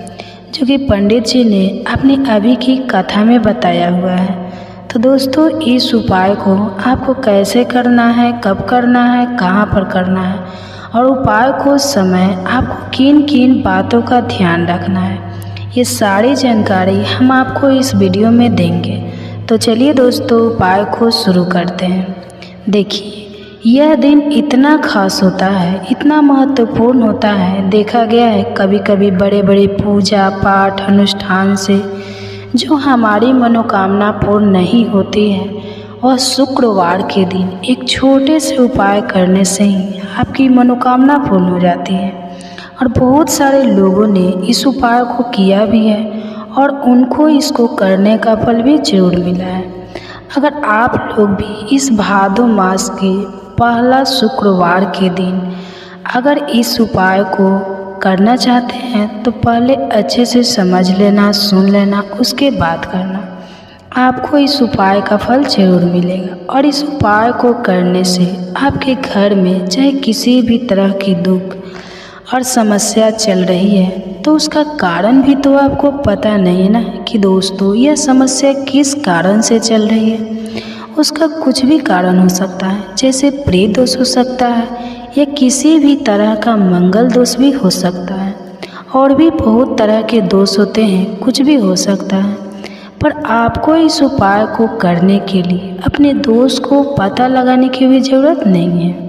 जो कि पंडित जी ने अपनी अभी की कथा में बताया हुआ है। तो दोस्तों, इस उपाय को आपको कैसे करना है, कब करना है, कहाँ पर करना है और उपाय को समय आपको किन किन बातों का ध्यान रखना है, ये सारी जानकारी हम आपको इस वीडियो में देंगे। तो चलिए दोस्तों, उपाय को शुरू करते हैं। देखिए, यह दिन इतना खास होता है, इतना महत्वपूर्ण होता है, देखा गया है कभी कभी बड़े बड़े पूजा पाठ अनुष्ठान से जो हमारी मनोकामना पूर्ण नहीं होती है, वह शुक्रवार के दिन एक छोटे से उपाय करने से ही आपकी मनोकामना पूर्ण हो जाती है। और बहुत सारे लोगों ने इस उपाय को किया भी है और उनको इसको करने का फल भी जरूर मिला है। अगर आप लोग भी इस भादो मास के पहला शुक्रवार के दिन अगर इस उपाय को करना चाहते हैं तो पहले अच्छे से समझ लेना, सुन लेना, उसके बाद करना। आपको इस उपाय का फल जरूर मिलेगा और इस उपाय को करने से आपके घर में चाहे किसी भी तरह की दुख और समस्या चल रही है तो उसका कारण भी तो आपको पता नहीं ना कि दोस्तों यह समस्या किस कारण से चल रही है। उसका कुछ भी कारण हो सकता है, जैसे प्रेत दोष हो सकता है या किसी भी तरह का मंगल दोष भी हो सकता है और भी बहुत तरह के दोष होते हैं, कुछ भी हो सकता है। पर आपको इस उपाय को करने के लिए अपने दोष को पता लगाने की भी ज़रूरत नहीं है।